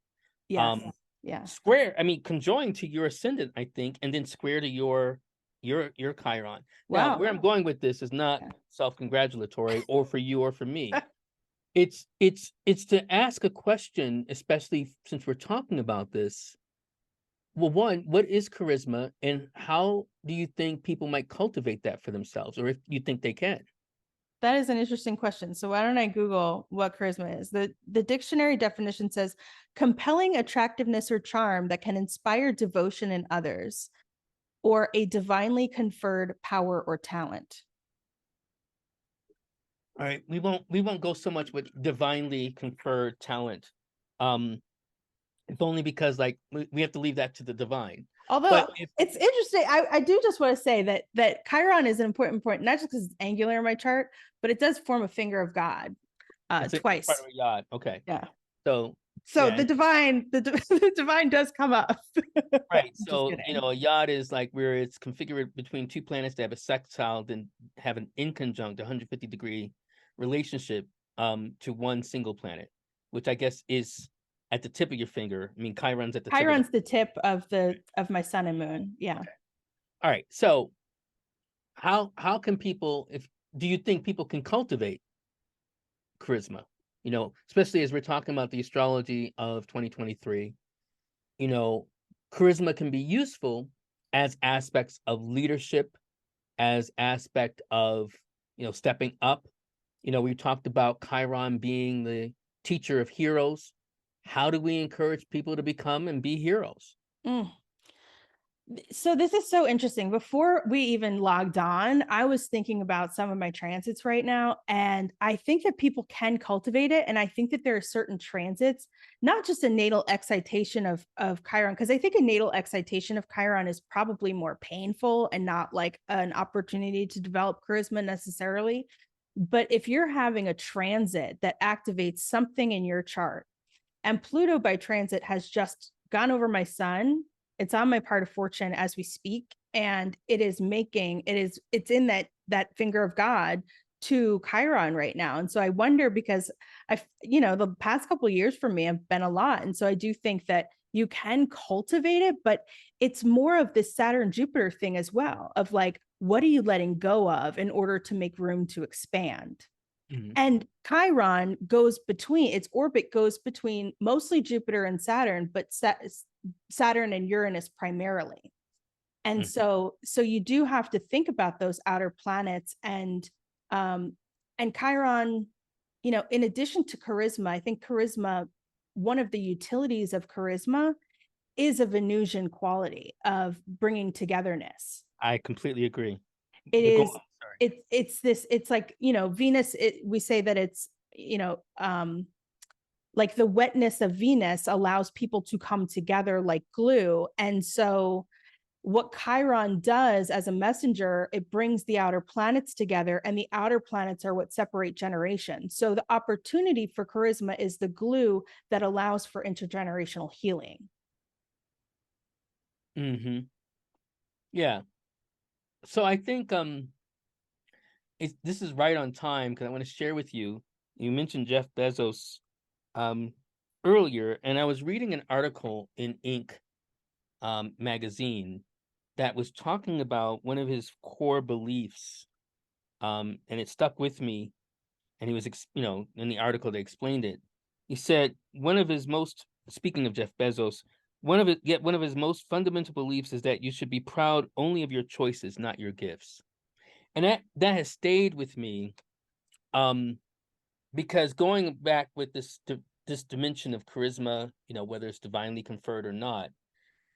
Yes. Square, I mean, conjoined to your ascendant, I think, and then square to your Chiron. Wow. Now, where I'm going with this is not self-congratulatory or for you or for me. It's to ask a question, especially since we're talking about this. Well, one, what is charisma, and how do you think people might cultivate that for themselves, or if you think they can? That is an interesting question. So why don't I Google what charisma is? The dictionary definition says compelling attractiveness or charm that can inspire devotion in others, or a divinely conferred power or talent. All right, we won't go so much with divinely conferred talent. If only because we have to leave that to the divine. Although it's interesting, I do just want to say that Chiron is an important point, not just because it's angular in my chart, but it does form a finger of God twice. Part of a yacht. Okay. Yeah. So the divine does come up. Right. So a yacht is like where it's configured between 2 planets that have a sextile, then have an inconjunct 150-degree relationship to one single planet, which I guess is at the tip of your finger. I mean, Chiron's at the Chiron's the tip of my sun and moon. Yeah. Okay. All right. So how can people, do you think people can cultivate charisma? Especially as we're talking about the astrology of 2023, charisma can be useful as aspects of leadership, as aspect of, stepping up. We talked about Chiron being the teacher of heroes. How do we encourage people to become and be heroes? So this is so interesting. Before we even logged on, I was thinking about some of my transits right now, and I think that people can cultivate it. And I think that there are certain transits, not just a natal excitation of Chiron, because I think a natal excitation of Chiron is probably more painful and not like an opportunity to develop charisma necessarily. But if you're having a transit that activates something in your chart, and Pluto by transit has just gone over my sun, it's on my part of fortune as we speak, and it's in that finger of God to Chiron right now. And so I wonder, because the past couple of years for me have been a lot, and so I do think that you can cultivate it, but it's more of this Saturn Jupiter thing as well, of like, what are you letting go of in order to make room to expand? And Chiron its orbit goes between mostly Jupiter and Saturn, but Saturn and Uranus primarily. And so you do have to think about those outer planets, and Chiron, in addition to charisma, I think charisma, one of the utilities of charisma is a Venusian quality of bringing togetherness. I completely agree. It The is, goal, sorry. it's this, it's like, Venus, we say that it's, like the wetness of Venus allows people to come together like glue. And so what Chiron does as a messenger, it brings the outer planets together, and the outer planets are what separate generations. So the opportunity for charisma is the glue that allows for intergenerational healing. Mm-hmm. Yeah. So I think this is right on time because I want to share with you. You mentioned Jeff Bezos um earlier, and I was reading an article in Inc. Magazine that was talking about one of his core beliefs, and it stuck with me. And he was, in the article they explained it. He said one of his most, speaking of Jeff Bezos, one of his most fundamental beliefs is that you should be proud only of your choices, not your gifts. And that has stayed with me, um, because going back with this dimension of charisma, whether it's divinely conferred or not,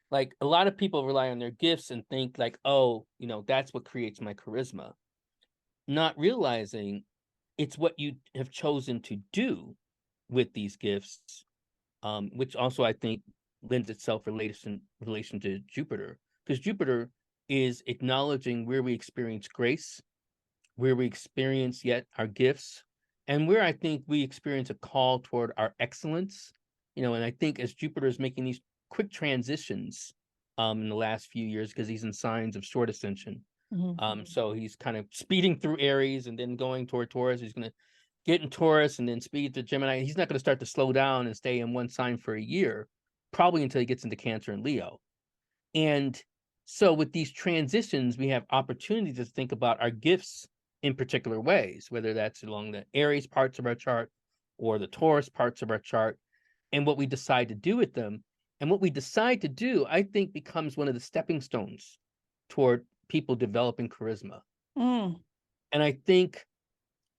like a lot of people rely on their gifts and think like, oh, that's what creates my charisma, not realizing it's what you have chosen to do with these gifts, which also I think lends itself relation to Jupiter, because Jupiter is acknowledging where we experience grace, where we experience yet our gifts, and where I think we experience a call toward our excellence. And I think as Jupiter is making these quick transitions in the last few years, because he's in signs of short ascension. So he's kind of speeding through Aries and then going toward Taurus. He's going to get in Taurus and then speed to Gemini. He's not going to start to slow down and stay in one sign for a year, probably until he gets into Cancer and Leo. And so with these transitions, we have opportunities to think about our gifts in particular ways, whether that's along the Aries parts of our chart or the Taurus parts of our chart, and what we decide to do with them. And what we decide to do, I think, becomes one of the stepping stones toward people developing charisma. Mm. And I think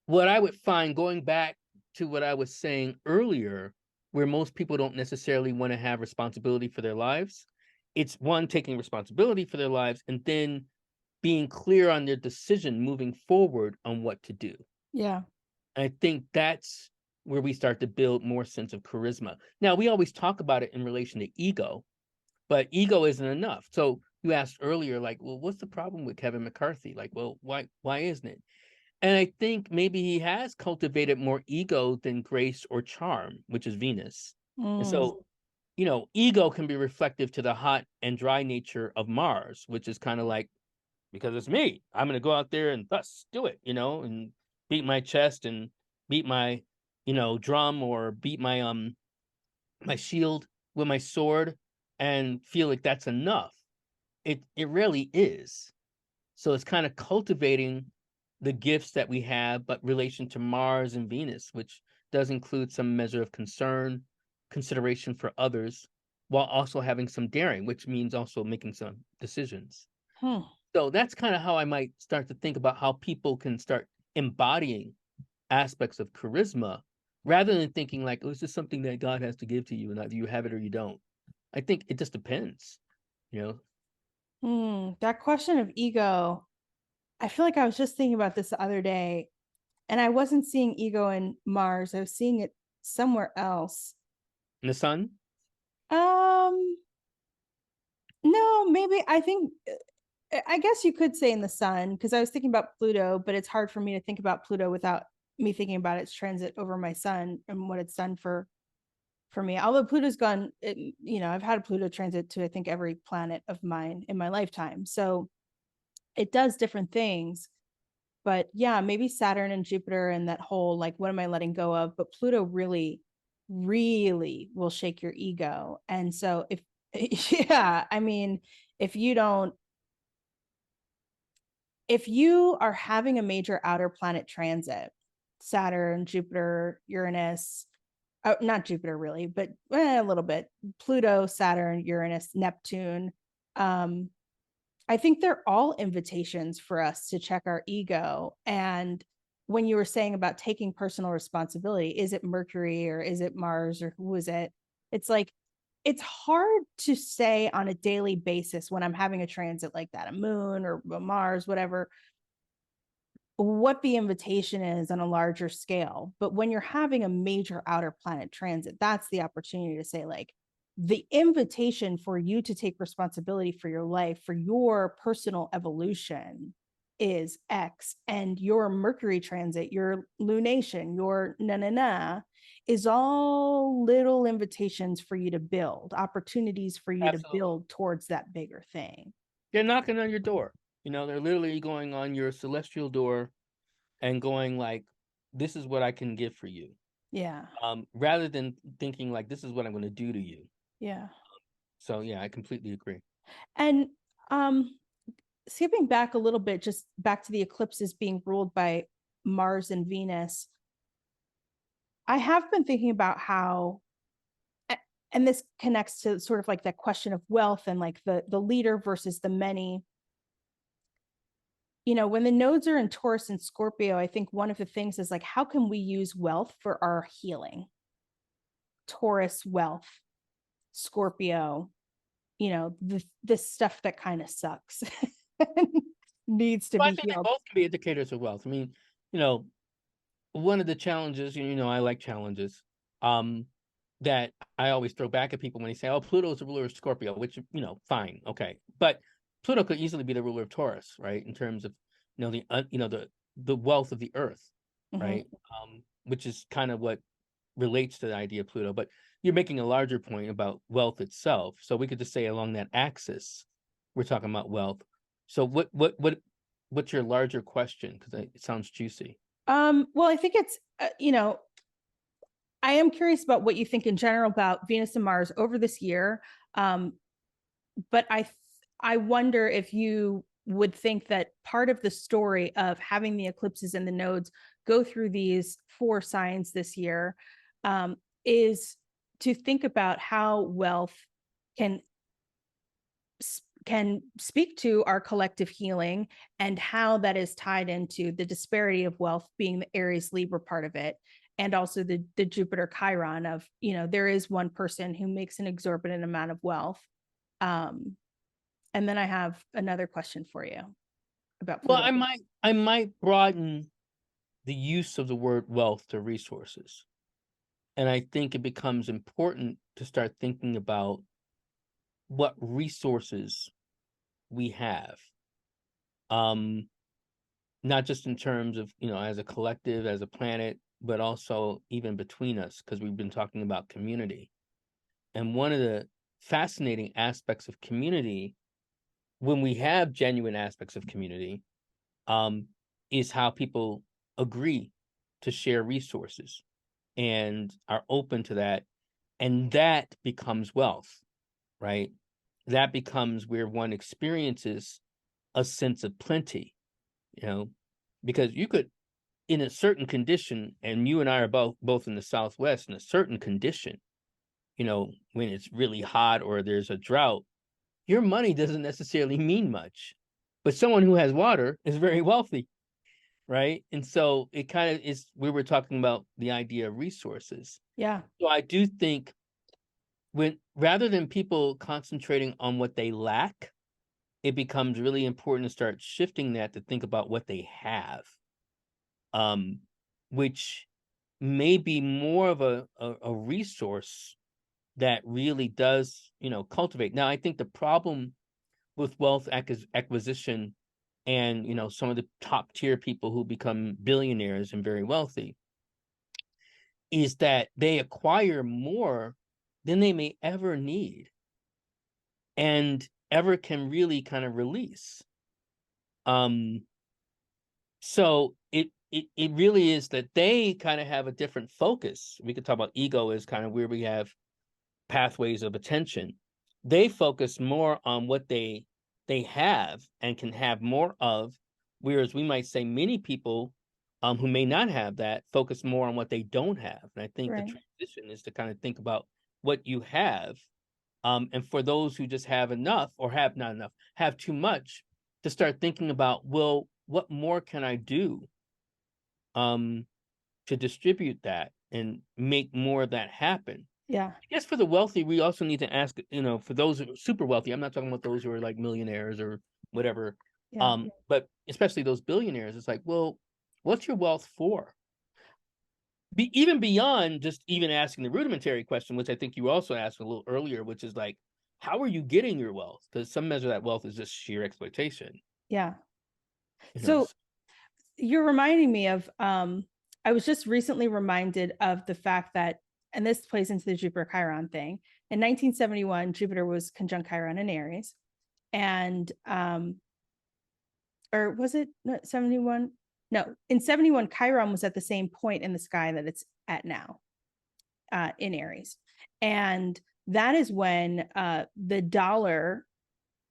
what I would find, going back to what I was saying earlier, where most people don't necessarily want to have responsibility for their lives, it's one, taking responsibility for their lives, and then being clear on their decision moving forward on what to do. Yeah. And I think that's where we start to build more sense of charisma. Now, we always talk about it in relation to ego, but ego isn't enough. So you asked earlier, like, well, what's the problem with Kevin McCarthy? Like, well, why isn't it? And I think maybe he has cultivated more ego than grace or charm, which is Venus. And so, ego can be reflective to the hot and dry nature of Mars, which is kind of like, because it's me, I'm going to go out there and thus do it, and beat my chest and beat my, drum, or beat my shield with my sword and feel like that's enough. It really is. So it's kind of cultivating the gifts that we have, but relation to Mars and Venus, which does include some measure of concern, consideration for others, while also having some daring, which means also making some decisions. So that's kind of how I might start to think about how people can start embodying aspects of charisma, rather than thinking like, oh, it's just something that God has to give to you and either you have it or you don't. I think it just depends, That question of ego, I feel like I was just thinking about this the other day, and I wasn't seeing ego in Mars. I was seeing it somewhere else. In the sun? No, maybe I think, I guess you could say in the sun, because I was thinking about Pluto, but it's hard for me to think about Pluto without me thinking about its transit over my sun and what it's done for me. Although Pluto's gone, I've had a Pluto transit to I think every planet of mine in my lifetime. So it does different things. But yeah, maybe Saturn and Jupiter and that whole, like, what am I letting go of? But Pluto really, really will shake your ego. And so if, yeah, I mean, if you are having a major outer planet transit, Saturn, Jupiter, Uranus, not Jupiter really, but a little bit, Pluto, Saturn, Uranus, Neptune, I think they're all invitations for us to check our ego. And when you were saying about taking personal responsibility, is it Mercury or is it Mars or who is it? It's like, it's hard to say on a daily basis when I'm having a transit like that, a moon or a Mars, whatever, what the invitation is on a larger scale. But when you're having a major outer planet transit, that's the opportunity to say, like, the invitation for you to take responsibility for your life, for your personal evolution is X. And your Mercury transit, your lunation, your na is all little invitations for you to build, opportunities for you to Absolutely. build towards that bigger thing. They're knocking on your door. They're literally going on your celestial door and going like, this is what I can give for you. Yeah. Rather than thinking like, this is what I'm going to do to you. Yeah. So yeah, I completely agree. And skipping back a little bit, just back to the eclipses being ruled by Mars and Venus, I have been thinking about how, and this connects to sort of like that question of wealth and like the leader versus the many. When the nodes are in Taurus and Scorpio, I think one of the things is like, how can we use wealth for our healing? Taurus, wealth, Scorpio, this stuff that kind of sucks needs to Well, I be think they healed. both can be indicators of wealth. I mean, one of the challenges, I like challenges, that I always throw back at people when they say, "Oh, Pluto is the ruler of Scorpio," which, fine, okay, but Pluto could easily be the ruler of Taurus, right? In terms of, the wealth of the Earth, Mhm. right? Which is kind of what relates to the idea of Pluto. But you're making a larger point about wealth itself, so we could just say along that axis, we're talking about wealth. So what's your larger question? Because it sounds juicy. Well, I think it's, I am curious about what you think in general about Venus and Mars over this year. But I wonder if you would think that part of the story of having the eclipses and the nodes go through these 4 signs this year, is to think about how wealth can can speak to our collective healing, and how that is tied into the disparity of wealth being the Aries Libra part of it, and also the Jupiter Chiron of, there is one person who makes an exorbitant amount of wealth. And then I have another question for you about Well, Pluto. I might broaden the use of the word wealth to resources. And I think it becomes important to start thinking about what resources we have. Um, Not just in terms of, as a collective, as a planet, but also even between us, because we've been talking about community. And one of the fascinating aspects of community, when we have genuine aspects of community, um, is how people agree to share resources and are open to that. And that becomes wealth, right? That becomes where one experiences a sense of plenty, you know, because you could, in a certain condition, and you and I are both in the Southwest, in a certain condition, when it's really hot or there's a drought, your money doesn't necessarily mean much. But someone who has water is very wealthy, right? And so it kind of is, we were talking about the idea of resources. Yeah. So I do think, when rather than people concentrating on what they lack, it becomes really important to start shifting that to think about what they have, um, which may be more of a resource that really does, cultivate. Now, I think the problem with wealth acquisition and, some of the top tier people who become billionaires and very wealthy is that they acquire more than they may ever need and ever can really kind of release. Um, so it really is that they kind of have a different focus. We could talk about ego as kind of where we have pathways of attention. They focus more on what they have and can have more of, whereas we might say many people, who may not have that, focus more on what they don't have. And I think the Right. transition is to kind of think about what you have, and for those who just have enough or have not enough, have too much, to start thinking about, well, what more can I do, um, to distribute that and make more of that happen? Yeah. I guess for the wealthy, we also need to ask, for those who are super wealthy, I'm not talking about those who are like millionaires or whatever. Yeah. But especially those billionaires, it's like, well, what's your wealth for? Even beyond just even asking the rudimentary question, which I think you also asked a little earlier, which is like, how are you getting your wealth? Because some measure of that wealth is just sheer exploitation. Yeah. You know, So you're reminding me of I was just recently reminded of the fact that, and this plays into the Jupiter Chiron thing. In 1971, Jupiter was conjunct Chiron in Aries. And or was it not 71? No, in 71, Chiron was at the same point in the sky that it's at now, in Aries. And that is when the dollar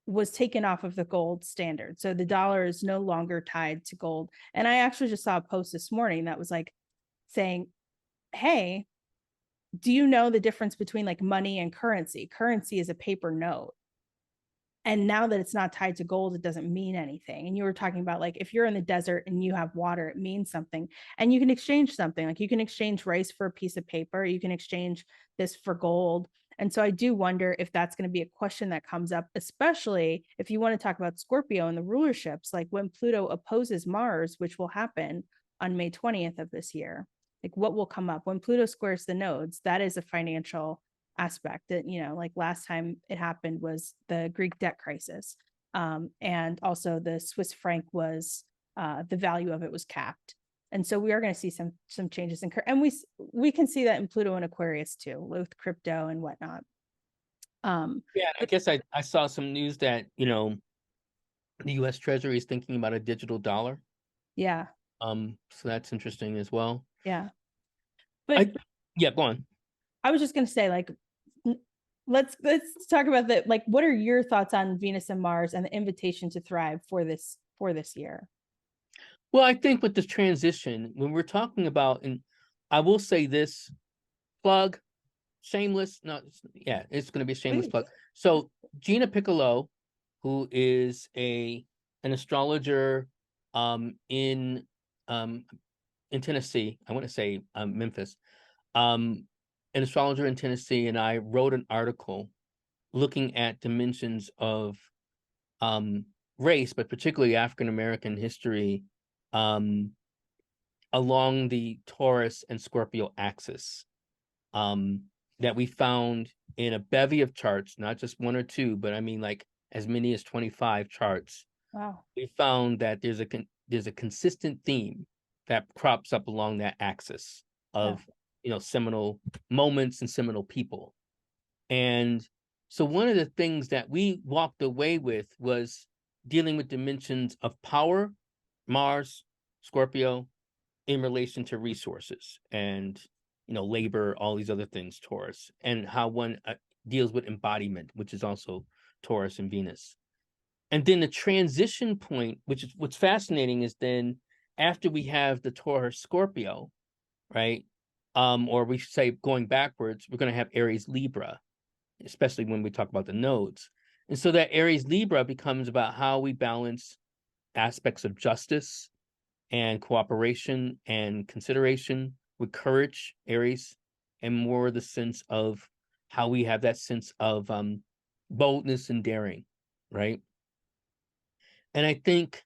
was taken off of the gold standard. So the dollar is no longer tied to gold. And I actually just saw a post this morning that was like saying, hey, do you know the difference between like money and currency? Currency is a paper note. And now that it's not tied to gold, it doesn't mean anything. And you were talking about like if you're in the desert and you have water, it means something. And you can exchange something. Like you can exchange rice for a piece of paper, you can exchange this for gold. And so I do wonder if that's going to be a question that comes up, especially if you want to talk about Scorpio and the rulerships, like when Pluto opposes Mars, which will happen on May 20th of this year. Like what will come up when Pluto squares the nodes? That is a financial aspect that, like last time it happened was the Greek debt crisis. And also the Swiss franc was, the value of it was capped. And so we are going to see some changes and we can see that in Pluto and Aquarius too, with crypto and whatnot. yeah, I guess I saw some news that, the US Treasury is thinking about a digital dollar. Yeah. So that's interesting as well. Yeah. But I Yeah, go on. I was just going to say, like, let's talk about that. Like, what are your thoughts on Venus and Mars and the invitation to thrive for this year? Well, I think with the transition, when we're talking about, and I will say this, plug, shameless, no, yeah, it's going to be a shameless Please. plug. So Gina Piccolo, who is an astrologer in Tennessee, I want to say Memphis, an astrologer in Tennessee, and I wrote an article looking at dimensions of race, but particularly African American history, um, along the Taurus and Scorpio axis, that we found in a bevy of charts, not just one or two, but I mean like as many as 25 charts. Wow. We found that there's a consistent theme that crops up along that axis of, seminal moments and seminal people. And so one of the things that we walked away with was dealing with dimensions of power, Mars, Scorpio, in relation to resources and, labor, all these other things, Taurus, and how one deals with embodiment, which is also Taurus and Venus. And then the transition point, which is what's fascinating, is then after we have the Taurus Scorpio, right? Or we say going backwards, we're going to have Aries Libra, especially when we talk about the nodes. And so that Aries Libra becomes about how we balance aspects of justice and cooperation and consideration with courage, Aries, and more the sense of how we have that sense of boldness and daring, right? And I think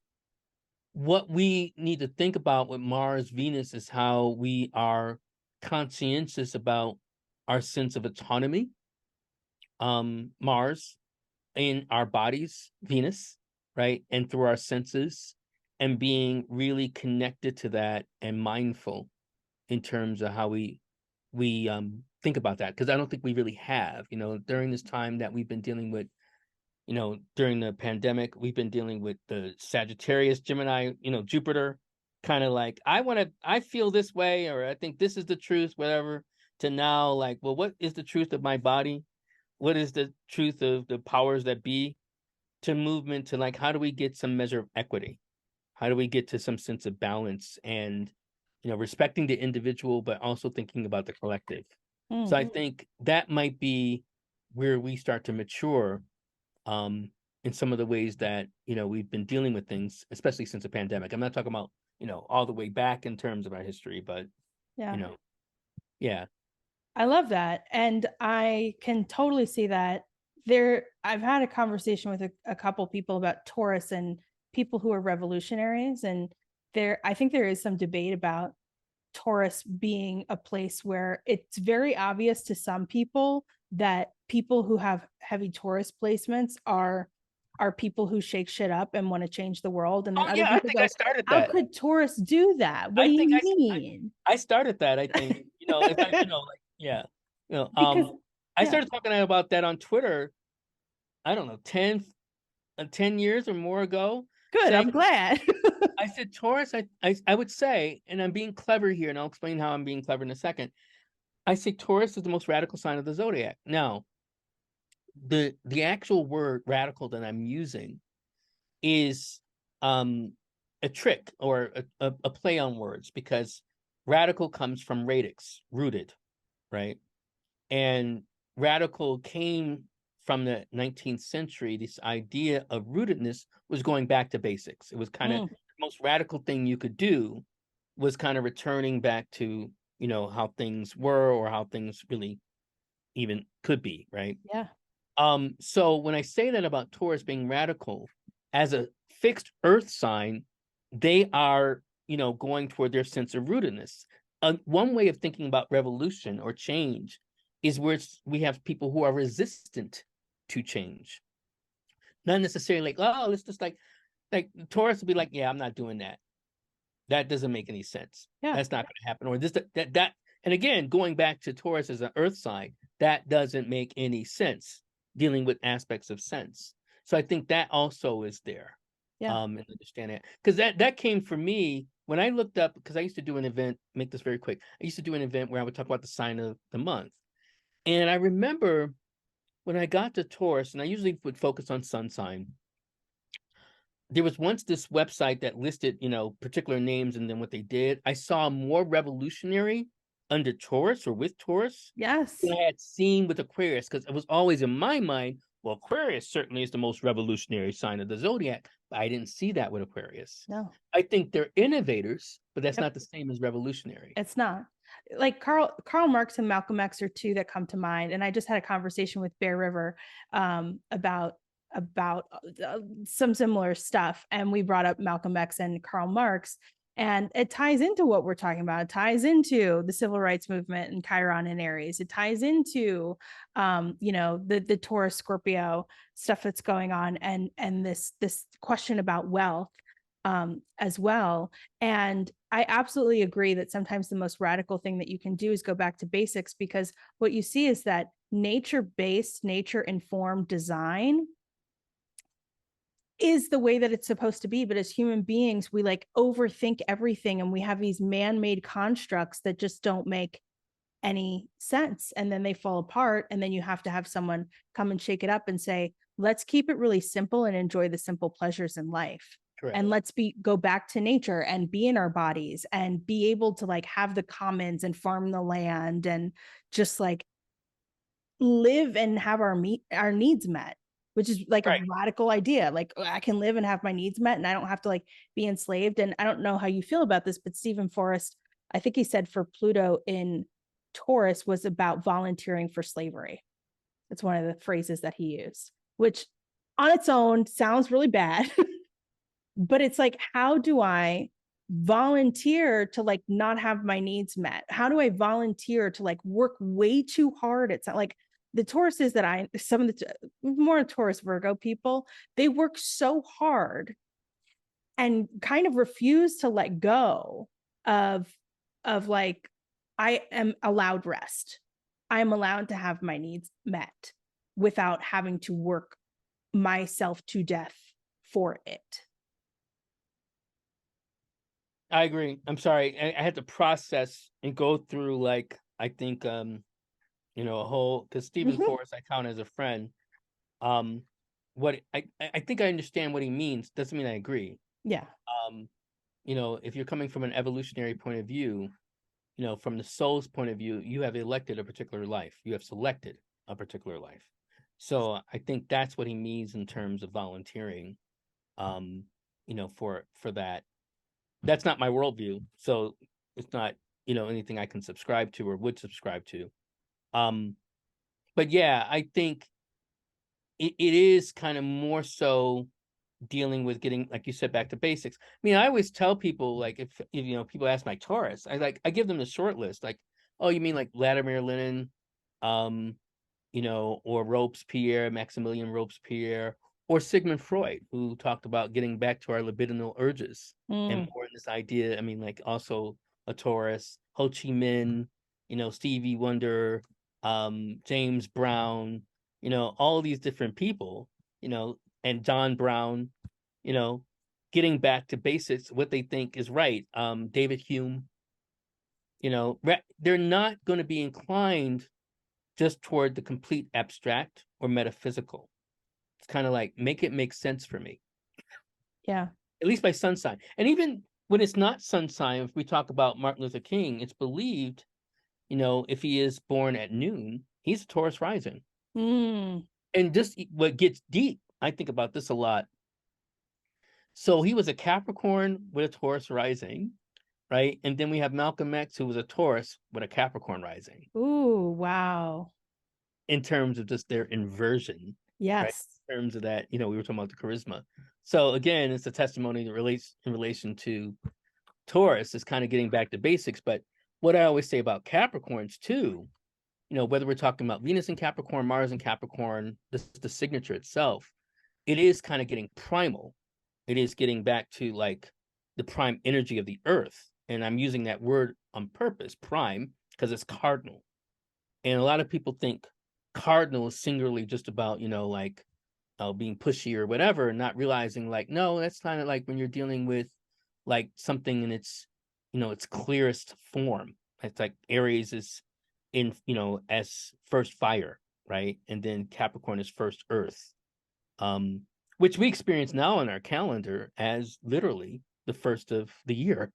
what we need to think about with Mars, Venus is how we are conscientious about our sense of autonomy, Mars, in our bodies, Venus, right? And through our senses, and being really connected to that and mindful in terms of how we think about that. Because I don't think we really have, during this time that we've been dealing with, during the pandemic, we've been dealing with the Sagittarius, Gemini, Jupiter, kind of like, I feel this way, or I think this is the truth, whatever, to now like, well, what is the truth of my body? What is the truth of the powers that be? To movement to like, how do we get some measure of equity? How do we get to some sense of balance and, respecting the individual, but also thinking about the collective? So I think that might be where we start to mature, in some of the ways that, we've been dealing with things, especially since the pandemic. I'm not talking about, all the way back in terms of our history, but, Yeah. yeah. I love that. And I can totally see that. I've had a conversation with a couple people about Taurus and people who are revolutionaries. And I think there is some debate about Taurus being a place where it's very obvious to some people that people who have heavy Taurus placements are people who shake shit up and want to change the world. And then Oh other yeah, I people think I go, started how that. could Taurus do that? What I do think you mean? I started that. I think, if I, like, yeah, Because I yeah, started talking about that on Twitter. I don't know, 10 years or more ago, good. saying, I'm glad. I said, Taurus, I would say, and I'm being clever here, and I'll explain how I'm being clever in a second. I say Taurus is the most radical sign of the zodiac. Now, the actual word radical that I'm using is a trick or a play on words, because radical comes from radix, rooted, right? And radical came from the 19th century. This idea of rootedness was going back to basics. It was kind of Mm, the most radical thing you could do, was kind of returning back to, how things were, or how things really even could be, right? yeah. So when I say that about Taurus being radical, as a fixed earth sign, they are, going toward their sense of rootedness. One way of thinking about revolution or change is where we have people who are resistant to change. Not necessarily like, oh, let's just like Taurus would be like, yeah, I'm not doing that. That doesn't make any sense. Yeah. That's not going to happen. Or this, that. And again, going back to Taurus as an earth sign, that doesn't make any sense, dealing with aspects of sense. So I think that also is there. Yeah. And understand it. Because that came for me when I looked up, because I used to do an event, make this very quick. I used to do an event where I would talk about the sign of the month. And I remember when I got to Taurus, and I usually would focus on sun sign. There was once this website that listed, particular names and then what they did. I saw more revolutionary under Taurus or with Taurus than Yes. I had seen with Aquarius, because it was always in my mind, well, Aquarius certainly is the most revolutionary sign of the zodiac, but I didn't see that with Aquarius. No. I think they're innovators, but that's Yep. not the same as revolutionary. It's not. Like Karl Marx and Malcolm X are two that come to mind. And I just had a conversation with Bear River about some similar stuff. And we brought up Malcolm X and Karl Marx. And it ties into what we're talking about. It ties into the civil rights movement and Chiron and Aries. It ties into the Taurus Scorpio stuff that's going on, and this question about wealth as well. And I absolutely agree that sometimes the most radical thing that you can do is go back to basics, because what you see is that nature-based, nature-informed design is the way that it's supposed to be. But as human beings, we like overthink everything, and we have these man-made constructs that just don't make any sense. And then they fall apart. And then you have to have someone come and shake it up and say, let's keep it really simple and enjoy the simple pleasures in life. Correct. And let's go back to nature and be in our bodies and be able to like have the commons and farm the land and just like live and have our needs met, which is like a Right. radical idea. Like I can live and have my needs met and I don't have to like be enslaved. And I don't know how you feel about this, but Stephen Forrest, I think he said for Pluto in Taurus was about volunteering for slavery. It's one of the phrases that he used, which on its own sounds really bad. But it's like, how do I volunteer to like not have my needs met? How do I volunteer to like work way too hard? It's not like the Tauruses that some of the more Taurus Virgo people, they work so hard and kind of refuse to let go of like, I am allowed rest. I am allowed to have my needs met without having to work myself to death for it. I agree. I'm sorry. I had to process and go through, like, I think a whole, because Stephen Mm-hmm. Forrest I count as a friend. Um what I think I understand what he means. Doesn't mean I agree. Yeah. Um, if you're coming from an evolutionary point of view, from the soul's point of view, you have elected a particular life. You have selected a particular life. So I think that's what he means in terms of volunteering. For that. That's not my worldview. So it's not, anything I can subscribe to or would subscribe to. But yeah, I think it is kind of more so dealing with getting, like you said, back to basics. I mean, I always tell people, like, if people ask my Taurus, I give them the short list, like, oh, you mean like Vladimir Lenin, um, or Robespierre, Maximilian Robespierre, or Sigmund Freud, who talked about getting back to our libidinal urges and more in this idea. I mean, like also a Taurus, Ho Chi Minh, Stevie Wonder, James Brown, all these different people, and John Brown, you know, getting back to basics, what they think is right. David Hume, they're not going to be inclined just toward the complete abstract or metaphysical. It's kind of like, make it make sense for me. Yeah. At least by sun sign. And even when it's not sun sign, if we talk about Martin Luther King, it's believed, if he is born at noon, he's a Taurus rising. And just what gets deep, I think about this a lot. So he was a Capricorn with a Taurus rising, right? And then we have Malcolm X, who was a Taurus with a Capricorn rising. Ooh, wow. In terms of just their inversion. Yes. Right? In terms of that, we were talking about the charisma. So again, it's a testimony that relates in relation to Taurus, is kind of getting back to basics. But what I always say about Capricorns too, whether we're talking about Venus in Capricorn, Mars in Capricorn, the signature itself, it is kind of getting primal. It is getting back to like the prime energy of the earth. And I'm using that word on purpose, prime, because it's cardinal. And a lot of people think cardinal is singularly just about, being pushy or whatever, and not realizing like, no, that's kind of like when you're dealing with like something in its, its clearest form. It's like Aries is in, as first fire, right? And then Capricorn is first earth, which we experience now on our calendar as literally the first of the year,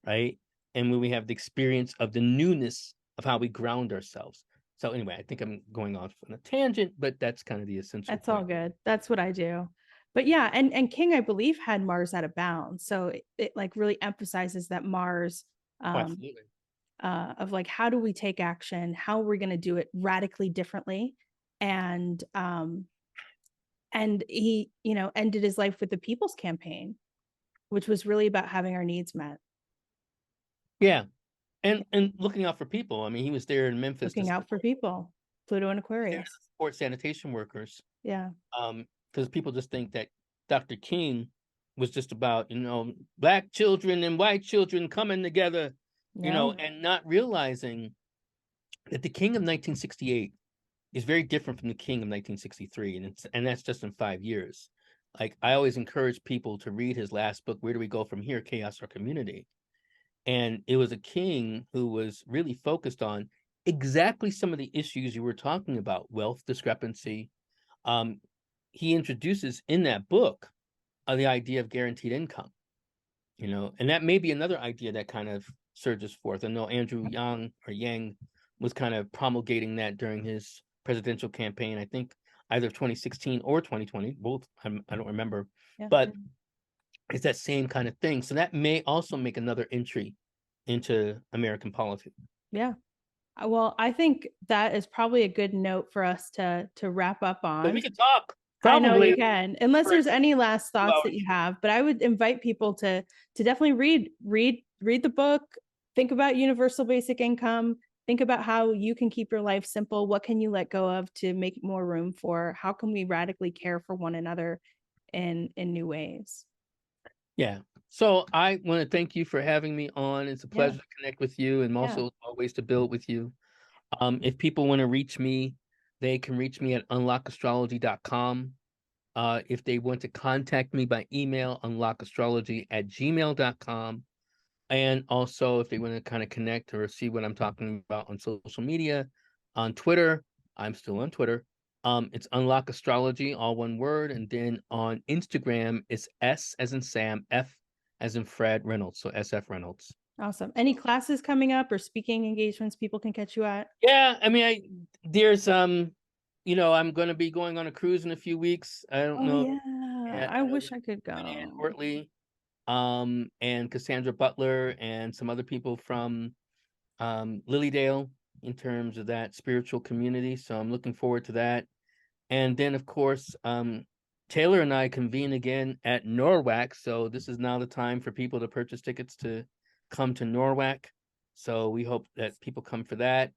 right? And when we have the experience of the newness of how we ground ourselves. So anyway, I think I'm going off on a tangent, but that's kind of the essential That's point. all good. That's what I do. But yeah, and King, I believe, had Mars out of bounds. So it like really emphasizes that Mars Absolutely. Of like, how do we take action? How are we going to do it radically differently? And he, ended his life with the People's Campaign, which was really about having our needs met. Yeah. And looking out for people. I mean, he was there in Memphis. Looking out for people. Pluto and Aquarius. Support sanitation workers. Yeah. Because people just think that Dr. King was just about, Black children and white children coming together, and not realizing that the King of 1968 is very different from the King of 1963. And that's just in 5 years. Like, I always encourage people to read his last book, Where Do We Go From Here? Chaos or Community? And it was a king who was really focused on exactly some of the issues you were talking about, wealth discrepancy. He introduces in that book the idea of guaranteed income, and that may be another idea that kind of surges forth. I know Andrew Yang was kind of promulgating that during his presidential campaign, I think either 2016 or 2020, both, I don't remember, but it's that same kind of thing. So that may also make another entry into American politics. Yeah. Well, I think that is probably a good note for us to wrap up on. But we can talk. Probably. I know you can, unless there's any last thoughts that you have. But I would invite people to definitely read the book. Think about universal basic income. Think about how you can keep your life simple. What can you let go of to make more room for? How can we radically care for one another in new ways? Yeah. So I want to thank you for having me on. It's a pleasure to connect with you, and also always to build with you. If people want to reach me, they can reach me at unlockastrology.com. If they want to contact me by email, unlockastrology@gmail.com. And also, if they want to kind of connect or see what I'm talking about on social media, on Twitter, I'm still on Twitter. It's Unlock Astrology, all one word. And then on Instagram, it's S as in Sam, F as in Fred Reynolds. So SF Reynolds. Awesome. Any classes coming up or speaking engagements people can catch you at? Yeah, I mean, there's I'm going to be going on a cruise in a few weeks. I don't know. Yeah, I wish I could go. Hortley, and Cassandra Butler and some other people from Lilydale. in terms of that spiritual community. So I'm looking forward to that. And then, of course, Taylor and I convene again at NORWAC. So this is now the time for people to purchase tickets to come to NORWAC. So we hope that people come for that.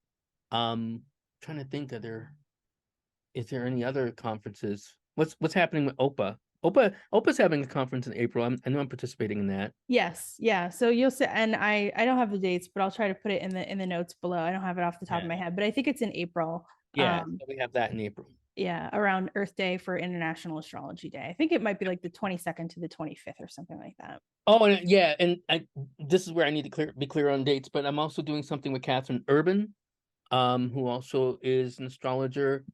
Trying to think, is there any other conferences? What's happening with OPA? OPA's having a conference in April. I know I'm participating in that. Yes, yeah. So you'll see, and I don't have the dates, but I'll try to put it in the notes below. I don't have it off the top of my head, but I think it's in April. Yeah, so we have that in April. Yeah, around Earth Day for International Astrology Day. I think it might be like the 22nd to the 25th or something like that. Oh, and yeah, and this is where I need to be clear on dates, but I'm also doing something with Catherine Urban, who also is an astrologer.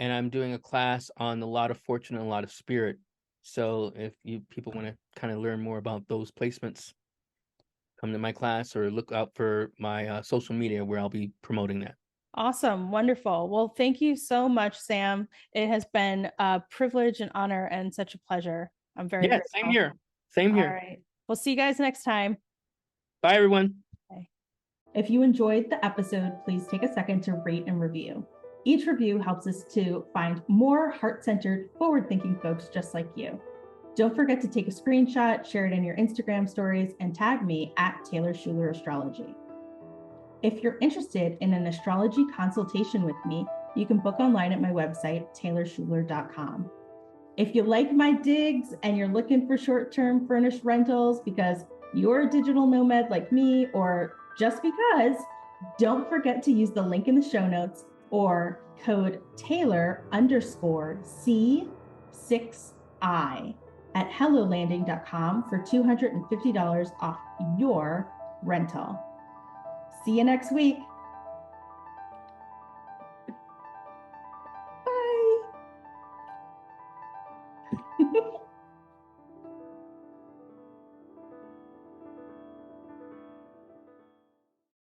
And I'm doing a class on a lot of fortune and a lot of spirit. So if people want to kind of learn more about those placements, come to my class or look out for my social media where I'll be promoting that. Awesome. Wonderful. Well, thank you so much, Sam. It has been a privilege and honor and such a pleasure. I'm very grateful. Same here. Same here. All right. We'll see you guys next time. Bye, everyone. Bye. If you enjoyed the episode, please take a second to rate and review. Each review helps us to find more heart-centered, forward-thinking folks just like you. Don't forget to take a screenshot, share it in your Instagram stories, and tag me at Taylor Schuler Astrology. If you're interested in an astrology consultation with me, you can book online at my website, taylorschuler.com. If you like my digs and you're looking for short-term furnished rentals because you're a digital nomad like me, or just because, don't forget to use the link in the show notes or code Taylor_C6I at hellolanding.com for $250 off your rental. See you next week. Bye.